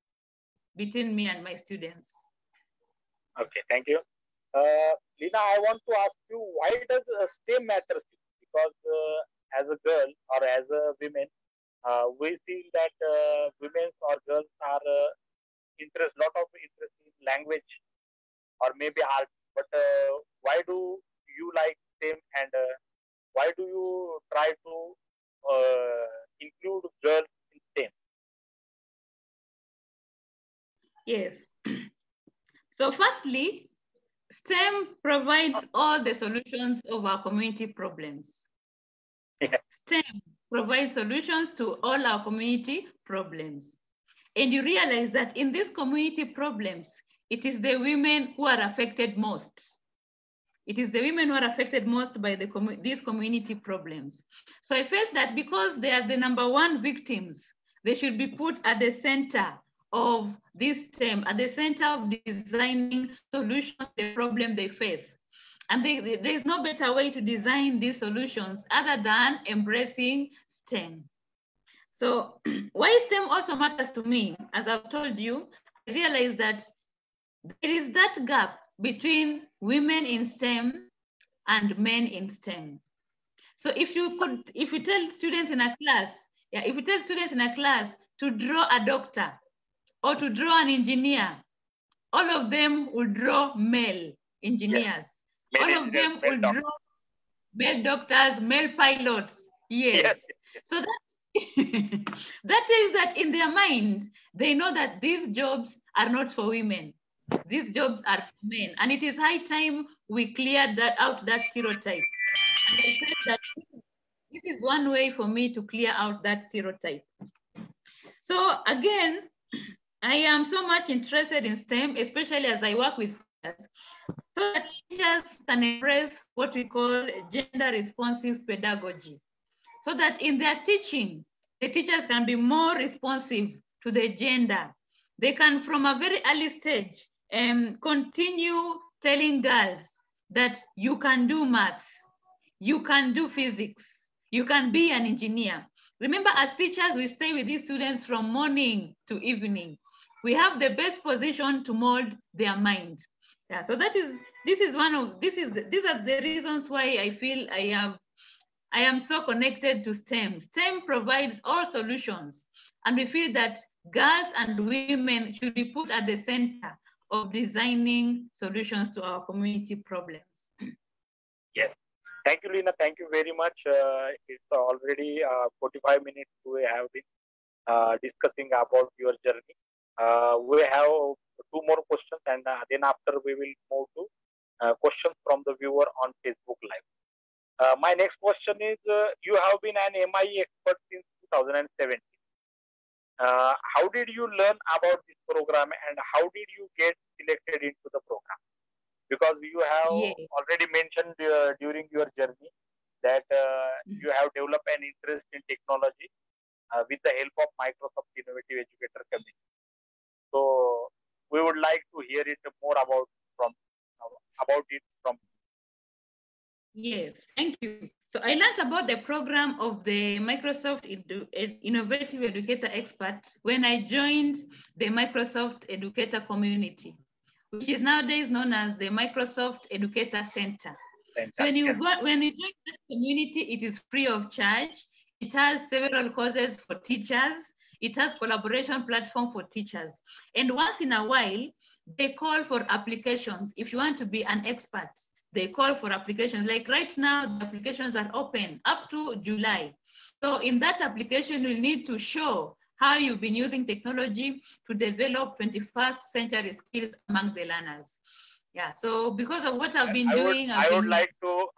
between me and my students. Okay, thank you. Lina, I want to ask you, why does STEM matter? Because as a girl or as a woman, we see that women or girls are lot of interest in language or maybe art. But why do you like STEM, and why do you try to include girls in STEM? Yes. So firstly, STEM provides all the solutions of our community problems. Yeah. STEM provides solutions to all our community problems. And you realize that in these community problems, it is the women who are affected most. It is the women who are affected most by these community problems. So I felt that because they are the #1 victims, they should be put at the center of this STEM, at the center of designing solutions to the problem they face. And there is no better way to design these solutions other than embracing STEM. So why STEM also matters to me, as I've told you, I realized that there is that gap between women in STEM and men in STEM. So if you tell students in a class, if you tell students in a class to draw a doctor or to draw an engineer, all of them will draw male engineers. Yes. All of them will draw male doctors, male pilots. Yes. So that is that in their mind, they know that these jobs are not for women. These jobs are for men. And it is high time we cleared that stereotype. And I felt that this is one way for me to clear out that stereotype. So again, I am so much interested in STEM, especially as I work with teachers, so that teachers can embrace what we call gender responsive pedagogy. So that in their teaching, the teachers can be more responsive to the gender. They can, from a very early stage, continue telling girls that you can do maths, you can do physics, you can be an engineer. Remember, as teachers, we stay with these students from morning to evening. We have the best position to mold their mind. Yeah, so these are the reasons why I feel I am so connected to STEM. STEM provides all solutions, and we feel that girls and women should be put at the center of designing solutions to our community problems. Yes. Thank you, Lina. Thank you very much. It's already 45 minutes we have been discussing about your journey. We have 2 more questions, and then after we will move to questions from the viewer on Facebook Live. My next question is, you have been an MIE expert since 2017. How did you learn about this program, and how did you get selected into the program? Because you have already mentioned during your journey that you have developed an interest in technology with the help of Microsoft Innovative Educator Community. So we would like to hear it more about it from. Yes, thank you. So I learned about the program of the Microsoft Innovative Educator Expert when I joined the Microsoft Educator Community, which is nowadays known as the Microsoft Educator Center. So when you join that community, it is free of charge. It has several courses for teachers. It has collaboration platform for teachers. And once in a while, they call for applications. If you want to be an expert, they call for applications. Like right now, the applications are open up to July. So in that application, you'll need to show how you've been using technology to develop 21st century skills among the learners. Yeah, so because of what I've been doing, I would like to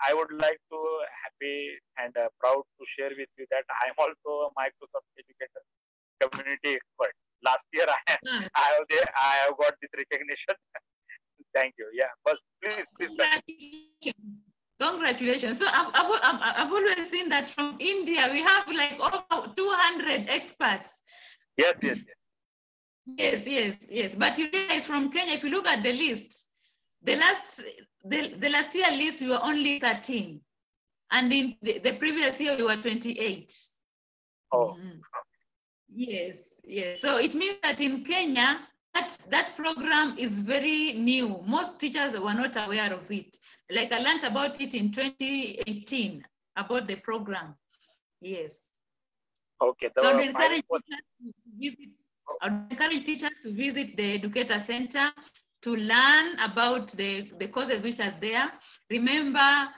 happy and proud to share with you that I am also a Microsoft Educator Community expert. Last year, I have got this recognition. Thank you. Yeah, but please. Congratulations. So I've always seen that from India, we have like over 200 experts. Yes. Yes. But you realize from Kenya, if you look at the list, the last year list, we were only 13. And in the previous year, we were 28. Oh. Yes. So it means that in Kenya, that program is very new. Most teachers were not aware of it. Like I learned about it in 2018, about the program. Yes. Okay. So I would encourage teachers to visit the Educator Center to learn about the courses which are there. Remember,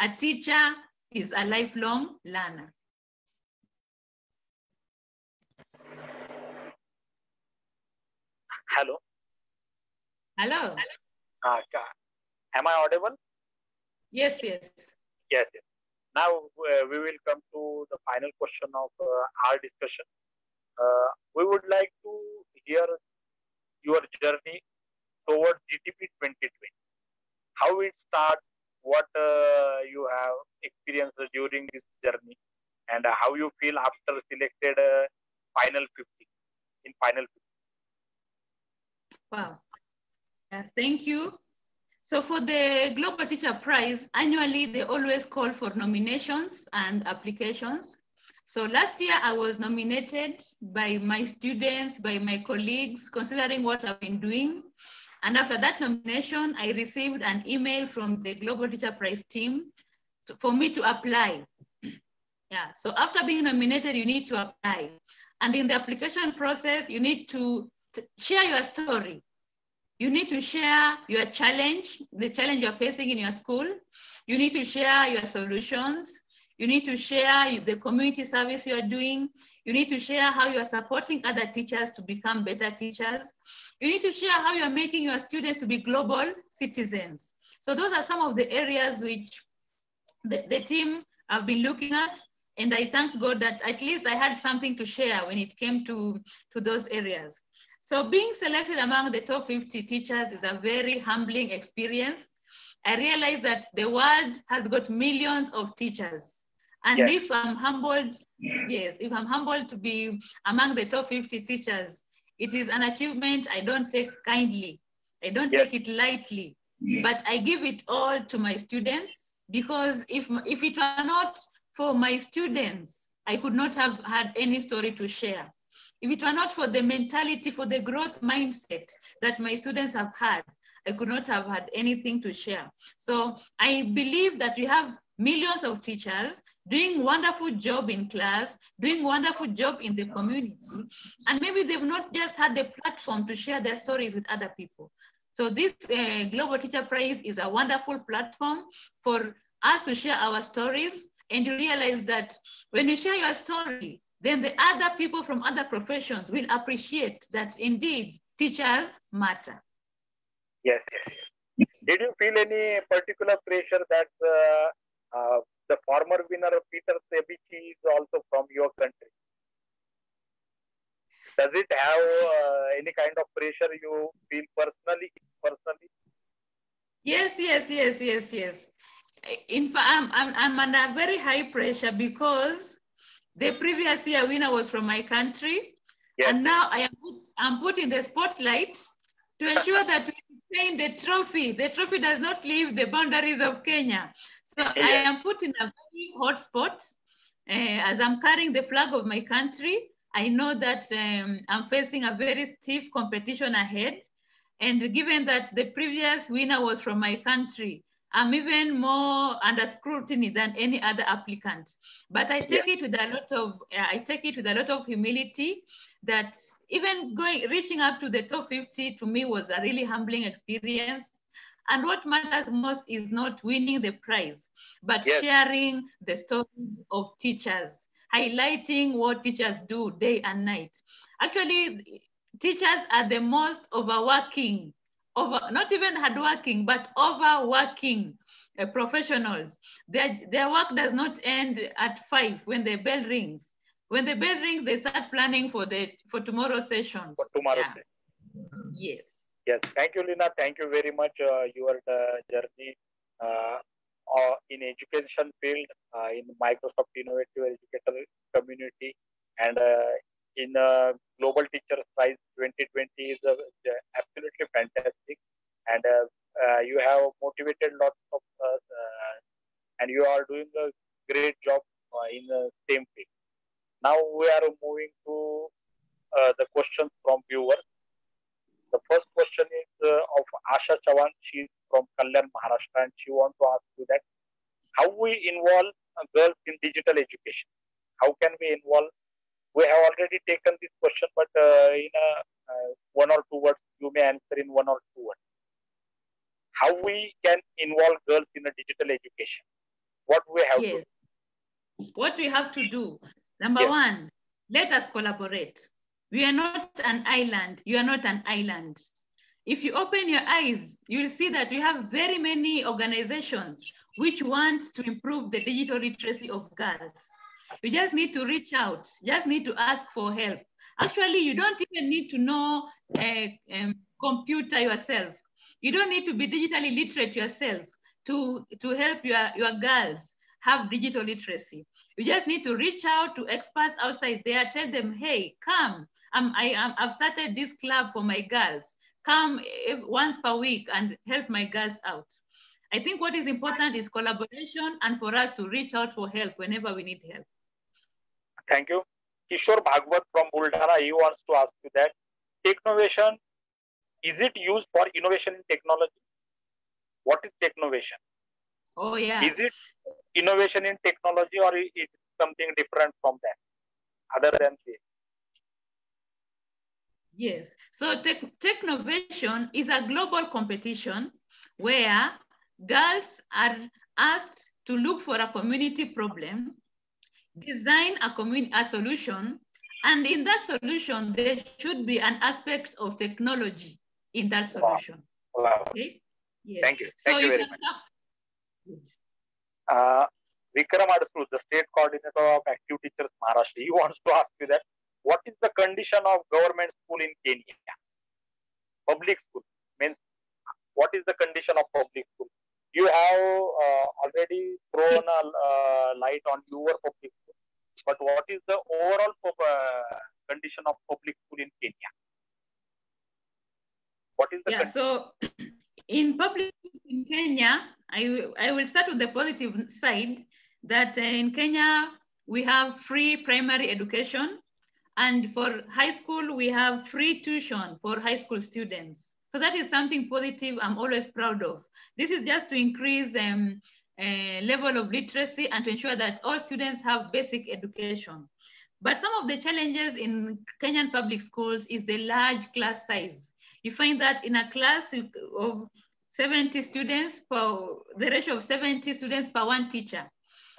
a teacher is a lifelong learner. Hello. Hello. Am I audible? Yes, yes. Yes, yes. Now we will come to the final question of our discussion. We would like to hear your journey towards GTP 2020. How it starts, what you have experienced during this journey, and how you feel after selected final 50 in final 50. Wow. Thank you. So for the Global Teacher Prize, annually they always call for nominations and applications. So last year I was nominated by my students, by my colleagues, considering what I've been doing. And after that nomination, I received an email from the Global Teacher Prize team for me to apply. Yeah, so after being nominated, you need to apply. And in the application process, you need to share your story. You need to share your challenge, the challenge you're facing in your school. You need to share your solutions. You need to share the community service you're doing. You need to share how you're supporting other teachers to become better teachers. You need to share how you're making your students to be global citizens. So those are some of the areas which the team have been looking at. And I thank God that at least I had something to share when it came to those areas. So being selected among the top 50 teachers is a very humbling experience. I realized that the world has got millions of teachers. And yes, if I'm humbled, if I'm humbled to be among the top 50 teachers, it is an achievement I don't take kindly. I don't take it lightly, but I give it all to my students, because if it were not for my students, I could not have had any story to share. If it were not for the mentality, for the growth mindset that my students have had, I could not have had anything to share. So I believe that we have millions of teachers doing wonderful job in class, doing wonderful job in the community, and maybe they've not just had the platform to share their stories with other people. So this Global Teacher Prize is a wonderful platform for us to share our stories, and you realize that when you share your story, then the other people from other professions will appreciate that indeed teachers matter. Yes, yes. Did you feel any particular pressure that the former winner, Peter Sebici, is also from your country? Does it have any kind of pressure you feel personally? Yes. In fact, I'm under very high pressure because the previous year winner was from my country, and now I'm put in the spotlight to ensure that we retain the trophy. The trophy does not leave the boundaries of Kenya. So I am put in a very hot spot. As I'm carrying the flag of my country, I know that I'm facing a very stiff competition ahead. And given that the previous winner was from my country, I'm even more under scrutiny than any other applicant. But I take it with a lot of humility, that even reaching up to the top 50 to me was a really humbling experience. And what matters most is not winning the prize, but sharing the stories of teachers, highlighting what teachers do day and night. Actually, teachers are the most overworking, not even hardworking, but overworking professionals. Their work does not end at 5 when the bell rings. When the bell rings, they start planning for tomorrow's sessions. For tomorrow's session. Yes. Yes. Thank you, Lina. Thank you very much. Your journey in education field, in Microsoft Innovative Educator community, and in Global Teacher Prize 2020 is absolutely fantastic. And you have motivated lots of us, and you are doing a great job in the same field. Now we are moving to the questions from viewers. Chavan. She's from Kalyan, Maharashtra, and she wants to ask you that how we involve girls in digital education. How can we involve? We have already taken this question, but in one or two words, you may answer in one or two words. How we can involve girls in a digital education? What we have to do? What we have to do. Number one, let us collaborate. We are not an island. You are not an island. If you open your eyes, you will see that we have very many organizations which want to improve the digital literacy of girls. You just need to reach out, just need to ask for help. Actually, you don't even need to know a computer yourself. You don't need to be digitally literate yourself to help your girls have digital literacy. You just need to reach out to experts outside there, tell them, hey, come, I've started this club for my girls. Come once per week and help my girls out. I think what is important is collaboration and for us to reach out for help whenever we need help. Thank you. Kishore Bhagwat from Buldhana, he wants to ask you that Technovation, is it used for innovation in technology? What is Technovation? Oh, yeah. Is it innovation in technology or is it something different from that, other than this? Yes. So Technovation is a global competition where girls are asked to look for a community problem, design a solution, and in that solution, there should be an aspect of technology in that solution. Wow. Okay? Yes. Thank you. Thank you very much. Vikram Adsu, the state coordinator of Active Teachers Maharashtra, he wants to ask you that what is the condition of government school in Kenya? Public school means what is the condition of public school? You have already thrown a light on your public school, but what is the overall condition of public school in Kenya? What is the condition? So in public schools in Kenya, I will start with the positive side that in Kenya, we have free primary education. And for high school, we have free tuition for high school students. So that is something positive I'm always proud of. This is just to increase level of literacy and to ensure that all students have basic education. But some of the challenges in Kenyan public schools is the large class size. You find that in a class of 70 students, the ratio of 70 students per one teacher.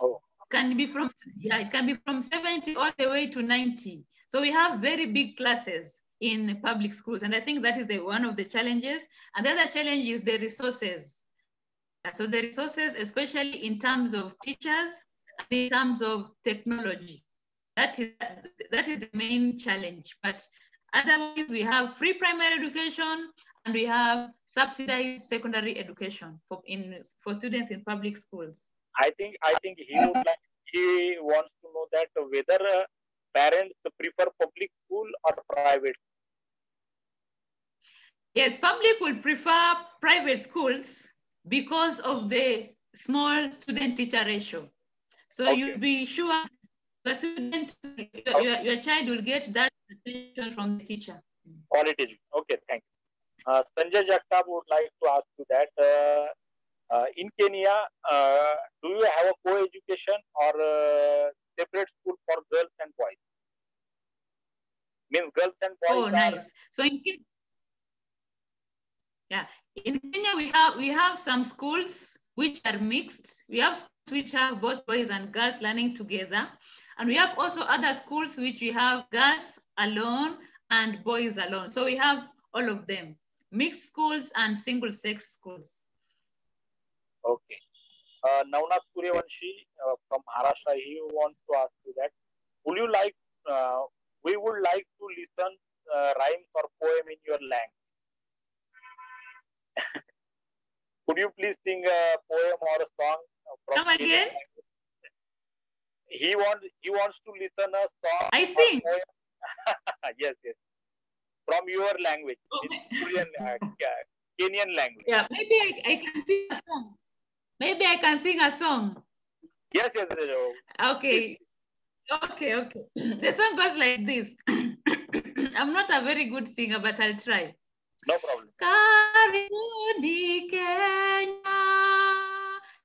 Oh. Can be from, it can be from 70 all the way to 90. So we have very big classes in public schools. And I think that is one of the challenges. And the other challenge is the resources. So the resources, especially in terms of teachers, and in terms of technology, that is the main challenge. But otherwise, we have free primary education and we have subsidized secondary education for students in public schools. I think he wants to know that whether parents prefer public school or private. Yes, public will prefer private schools because of the small student-teacher ratio. So Okay. you'll be sure your student, your child will get that attention from the teacher. Quality. Okay, thank you. Sanjay Jagtap would like to ask you that in Kenya, do you have a co-education or separate school for girls and boys? Means girls and boys. Oh, nice. So in Kenya, we have some schools which are mixed. We have schools which have both boys and girls learning together. And we have also other schools which we have girls alone and boys alone. So we have all of them, mixed schools and single-sex schools. Okay. Navnath Suryavanshi from Maharashtra, he wants to ask you that, we would like to listen rhymes or poem in your language. Could you please sing a poem or a song from Come again? He wants to listen a song. I sing. Yes. From your language, Kenyan language. Yeah, maybe I can sing a song. Maybe I can sing a song. Yes. Okay. The song goes like this. I'm not a very good singer, but I'll try. No problem. Karibuni Kenya,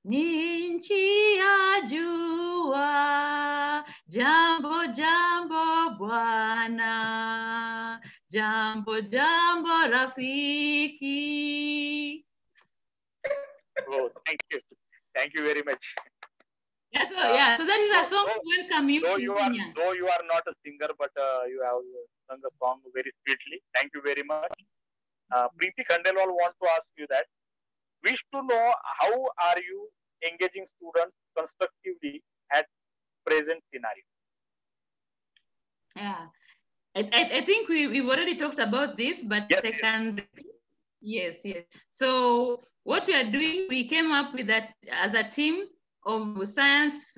ni nchi ya jua. Jambo jambo bwana, jambo jambo rafiki. Oh, thank you. Thank you very much. Yeah, so that is a song to welcome you to Kenya. Though you are not a singer, but you have sung a song very sweetly. Thank you very much. Preeti Khandelwal wants to ask you that. Wish to know how are you engaging students constructively at present scenario? Yeah, I think we've already talked about this, but Yes, I can repeat. Yes. So what we are doing, we came up with that as a team of science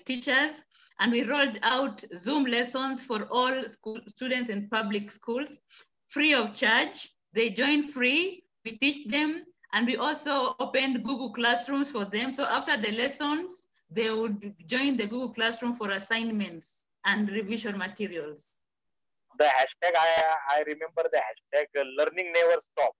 teachers, and we rolled out Zoom lessons for all students in public schools, free of charge. They join free, we teach them, and we also opened Google Classrooms for them. So after the lessons, they would join the Google Classroom for assignments and revision materials. The hashtag, I remember the hashtag learning never stops.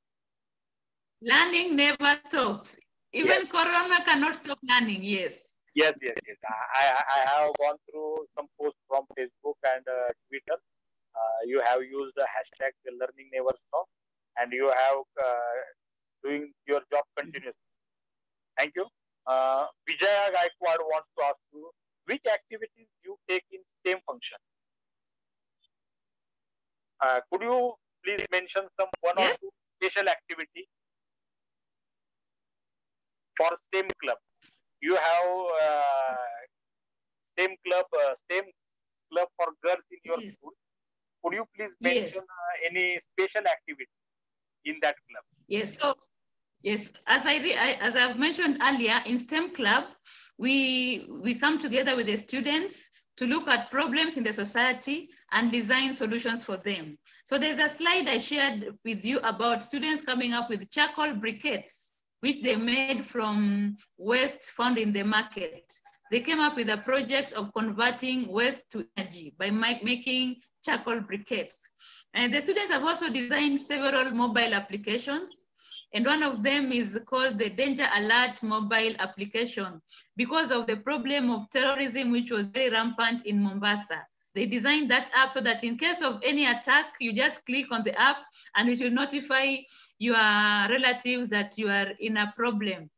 Learning never stops. Even Corona cannot stop learning, yes. Yes. I have gone through some posts from Facebook and Twitter. You have used the hashtag learning never stops, and you have doing your job continuously. Thank you. Vijaya Gaikwad wants to ask you, which activities you take in STEM function? Could you please mention some one or two special activity for STEM club? You have STEM club for girls in your school. Could you please mention any special activity in that club? Yes. So yes, as I've mentioned earlier, in STEM club, we come together with the students to look at problems in the society and design solutions for them. So there's a slide I shared with you about students coming up with charcoal briquettes, which they made from waste found in the market. They came up with a project of converting waste to energy by making charcoal briquettes. And the students have also designed several mobile applications. And one of them is called the Danger Alert mobile application because of the problem of terrorism, which was very rampant in Mombasa. They designed that app so that in case of any attack, you just click on the app and it will notify your relatives that you are in a problem.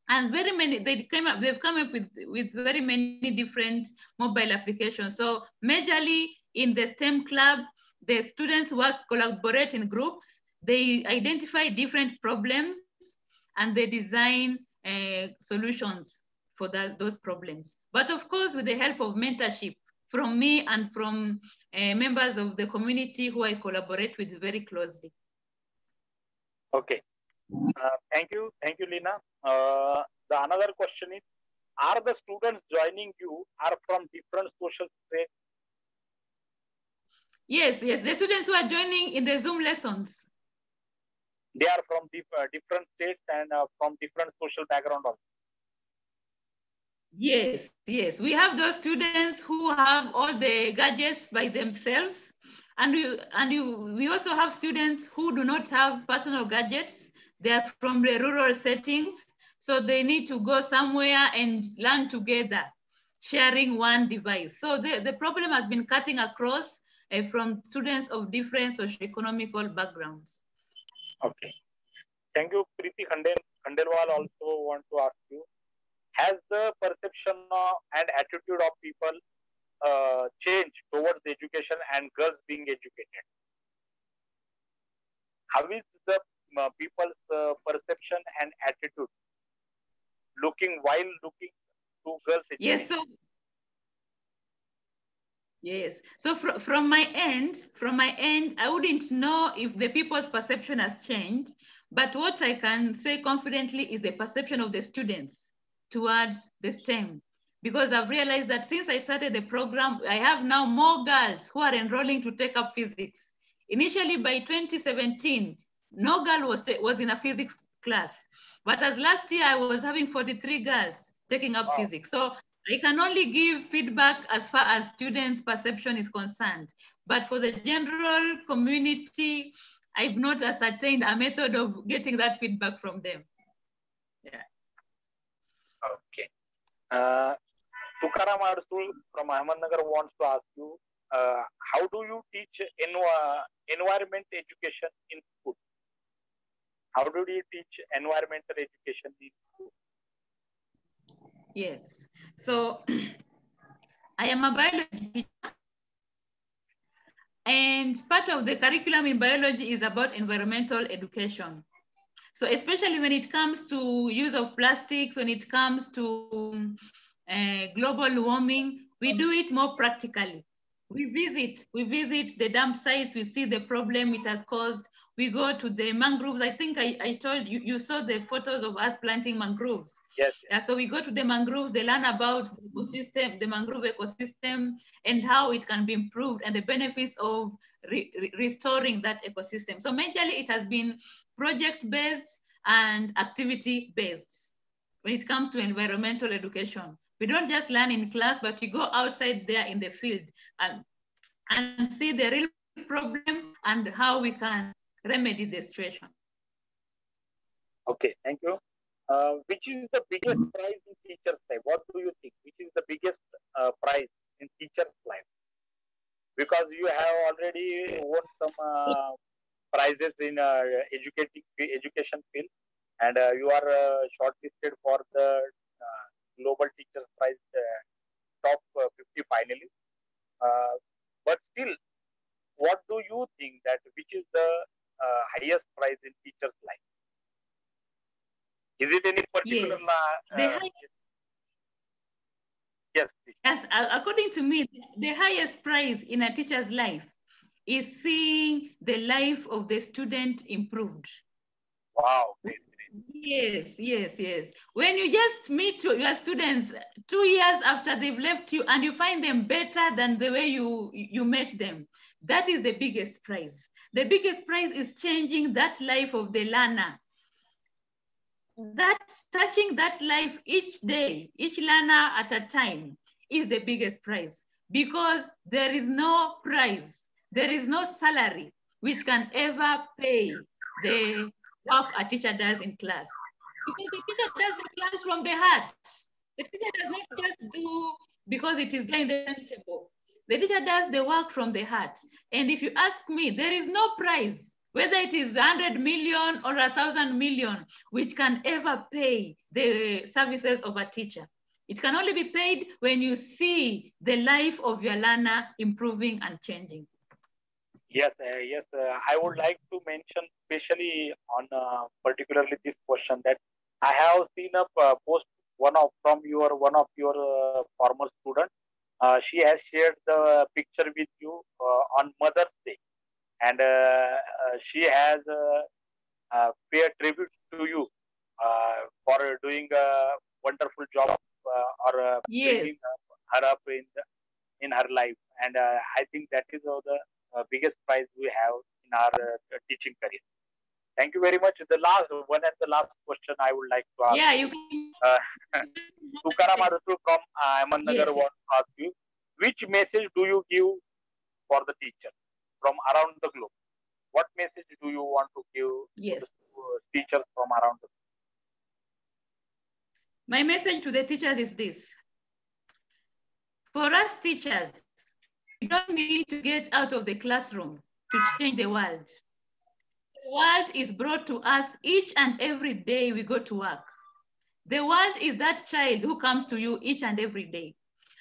And they've come up with very many different mobile applications. So majorly in the STEM club, the students collaborate in groups. They identify different problems and they design solutions for those problems. But of course, with the help of mentorship from me and from members of the community who I collaborate with very closely. Okay. Thank you, Lina. The another question is, are the students joining you are from different social strata? Yes. The students who are joining in the Zoom lessons, they are from different states and from different social background also. Yes. We have those students who have all the gadgets by themselves, and we also have students who do not have personal gadgets. They are from the rural settings, so they need to go somewhere and learn together, sharing one device. So the problem has been cutting across from students of different socioeconomical backgrounds. Okay. Thank you. Preeti Khandelwal also want to ask you, has the perception and attitude of people changed towards education and girls being educated? How is the people's perception and attitude while looking to girls education? Yes. So from my end, I wouldn't know if the people's perception has changed, but what I can say confidently is the perception of the students towards the STEM. Because I've realized that since I started the program, I have now more girls who are enrolling to take up physics. Initially by 2017, no girl was in a physics class. But as last year, I was having 43 girls taking up physics. So I can only give feedback as far as students' perception is concerned. But for the general community, I've not ascertained a method of getting that feedback from them. Yeah. Okay. Tukaram Arsul from Ahmednagar wants to ask you, how do you teach environment education in school? How do you teach environmental education in school? Yes. So I am a biology teacher, and part of the curriculum in biology is about environmental education. So especially when it comes to use of plastics, when it comes to global warming, we do it more practically. We visit the dump sites, we see the problem it has caused. We go to the mangroves. I think I told you, you saw the photos of us planting mangroves. Yes. Yeah, so we go to the mangroves, they learn about the ecosystem, the mangrove ecosystem, and how it can be improved and the benefits of restoring that ecosystem. So majorly it has been project-based and activity-based when it comes to environmental education. We don't just learn in class, but we go outside there in the field and see the real problem and how we can remedy the situation. Okay, thank you. Which is the biggest prize in teacher's life? What do you think? Which is the biggest prize in teacher's life? Because you have already won some prizes in education field, and you are shortlisted for the Global Teachers Prize top 50 finalists. But still, what do you think that which is the highest prize in teacher's life? Is it any particular? Yes. Yes. Yes, according to me, the highest prize in a teacher's life is seeing the life of the student improved. Wow. Yes. When you just meet your students 2 years after they've left you and you find them better than the way you met them, that is the biggest prize. The biggest prize is changing that life of the learner. That touching that life each day, each learner at a time is the biggest prize, because there is no prize, there is no salary which can ever pay the work a teacher does in class. Because the teacher does the class from the heart. The teacher does not just do because it is there in the timetable. The teacher does the work from the heart. And if you ask me, there is no prize, whether it is 100 million or 1,000 million, which can ever pay the services of a teacher. It can only be paid when you see the life of your learner improving and changing. Yes, I would like to mention, especially on particularly this question, that I have seen a post one of your former student. She has shared the picture with you on Mother's Day, and she has paid tribute to you for doing a wonderful job or bringing her up in her life, and I think that is the biggest prize we have in our teaching career. Thank you very much. The last question I would like to ask. Yeah, you can. Tukaram Arsul from Ahmednagar wants to ask you, which message do you give for the teacher from around the globe? What message do you want to give to the teachers from around the globe? My message to the teachers is this. For us teachers, we don't need to get out of the classroom to change the world. The world is brought to us each and every day we go to work. The world is that child who comes to you each and every day.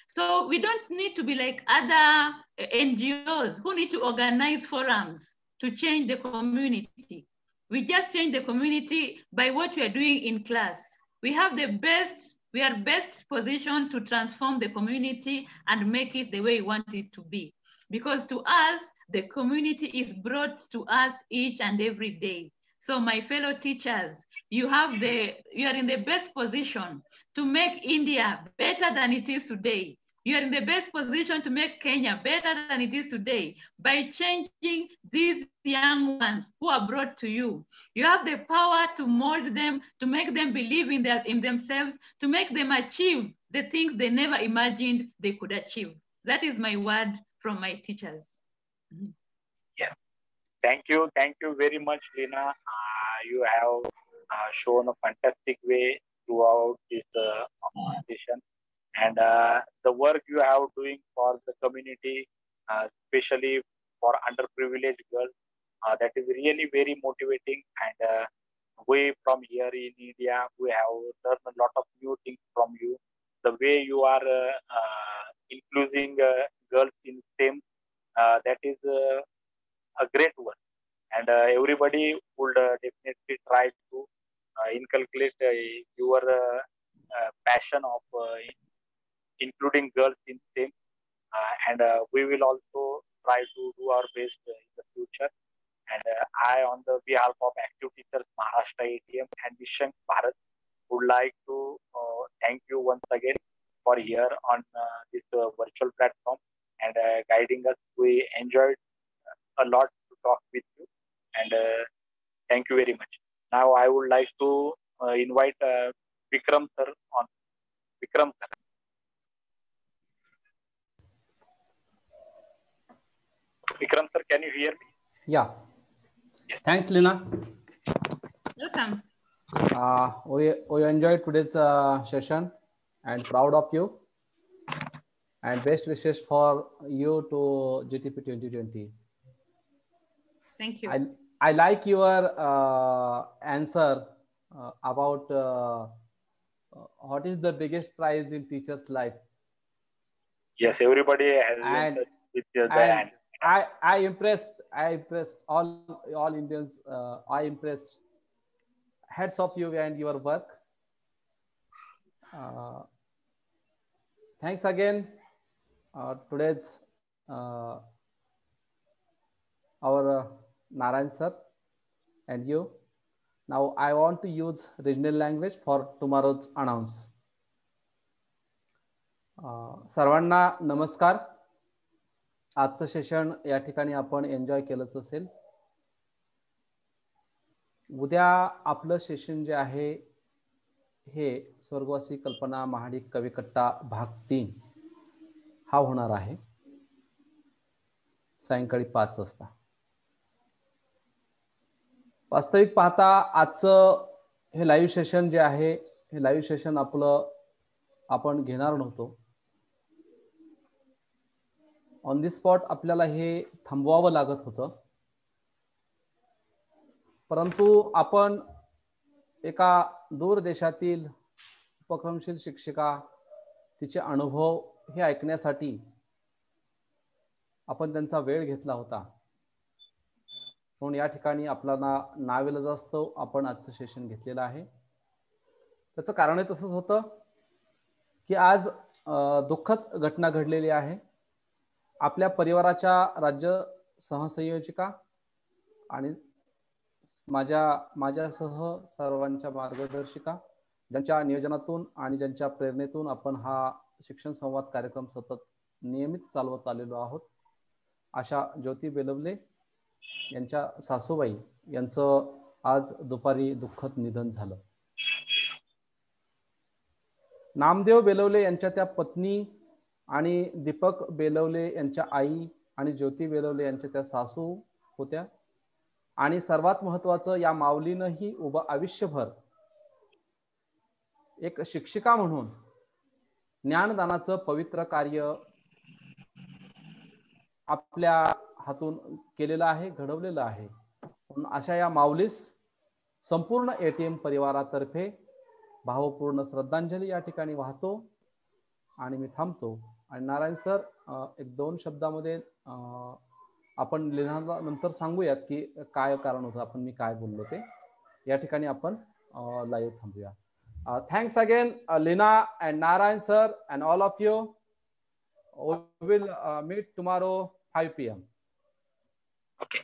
So we don't need to be like other NGOs who need to organize forums to change the community. We just change the community by what we are doing in class. We are best positioned to transform the community and make it the way we want it to be. Because to us, the community is brought to us each and every day. So my fellow teachers, you are in the best position to make India better than it is today. You are in the best position to make Kenya better than it is today by changing these young ones who are brought to you. You have the power to mold them, to make them believe in themselves, to make them achieve the things they never imagined they could achieve. That is my word from my teachers. Yes. Thank you very much, Lina. You have shown a fantastic way throughout this session, and the work you have doing for the community, especially for underprivileged girls, that is really very motivating. And we from here in India, we have learned a lot of new things from you. The way you are including girls in STEM, that is a great work, and everybody would definitely try to inculcate your passion of including girls in STEM, and we will also try to do our best in the future. And I, on the behalf of Active Teachers Maharashtra ATM and Vishank Bharat, would like to thank you once again for here on this virtual platform and guiding us. We enjoyed a lot to talk with you, and thank you very much. Now I would like to invite Vikram sir on. Vikram sir. Vikram sir, can you hear me? Yeah. Yes. Thanks, Lina. Welcome. We enjoyed today's session and proud of you. And best wishes for you to GTP 2020. Thank you. I like your answer about what is the biggest prize in teacher's life. Yes, everybody has with the hand. I impressed all Indians. I impressed. Hats off you and your work. Thanks again. Today's our Narayan sir and you. Now I want to use regional language for tomorrow's announce. सर्वांना नमस्कार. आजचं session या ठिकाणी आपण enjoy केलंच असेल. उद्या आपलं सेशन जे आहे हे स्वर्गवासी कल्पना महाडिक कविकट्टा भाग 3 हा होणार आहे सायंकाळी 5 वाजता. वास्तविक पाहता आजचं हे लाईव्ह सेशन जे आहे हे लाईव्ह सेशन आपण घेणार नव्हतो. ऑन दी स्पॉट आपल्याला हे थांबवावं लागत होतं, परंतु आपण एका दूर देशातील उपक्रमशील शिक्षिका तिचे अनुभव हे ऐकण्यासाठी आपण त्यांचा वेळ घेतला होता. म्हणून या ठिकाणी आपल्याला नाविलाजास्तव आपण आजचं सेशन घेतलेलं आहे. त्याचं कारण तसंच होतं की आज दुःखद घटना घडलेली आहे. आपल्या परिवाराच्या राज्य सहसंयोजिका आणि माझ्यासह सर्वांच्या मार्गदर्शिका ज्यांच्या नियोजनातून आणि ज्यांच्या प्रेरणेतून आपण हा शिक्षण संवाद कार्यक्रम सतत नियमित चालवत आलेलो आहोत, अशा ज्योती बेलवले यांच्या सासूबाई यांचं आज दुपारी दुःखद निधन झालं. नामदेव बेलवले यांच्या त्या पत्नी आणि दीपक बेलवले यांच्या आई आणि ज्योती बेलवले यांच्या त्या सासू होत्या. आणि सर्वात महत्त्वाचं, या माऊलीनंही उभं आयुष्यभर एक शिक्षिका म्हणून ज्ञानदानाचं पवित्र कार्य आपल्या हातून केलेलं आहे, घडवलेलं आहे. म्हणून अशा या माऊलीस संपूर्ण ATM परिवारातर्फे भावपूर्ण श्रद्धांजली या ठिकाणी वाहतो आणि मी थांबतो. आणि नारायण सर, 1-2 शब्दामध्ये आपण लिहिण्याला नंतर सांगूयात की काय कारण होतं, मी काय बोललो ते. या ठिकाणी आपण लाईव्ह थांबूया. Thanks again Leena and Narayan sir and all of you. We will meet tomorrow 5 PM. Okay.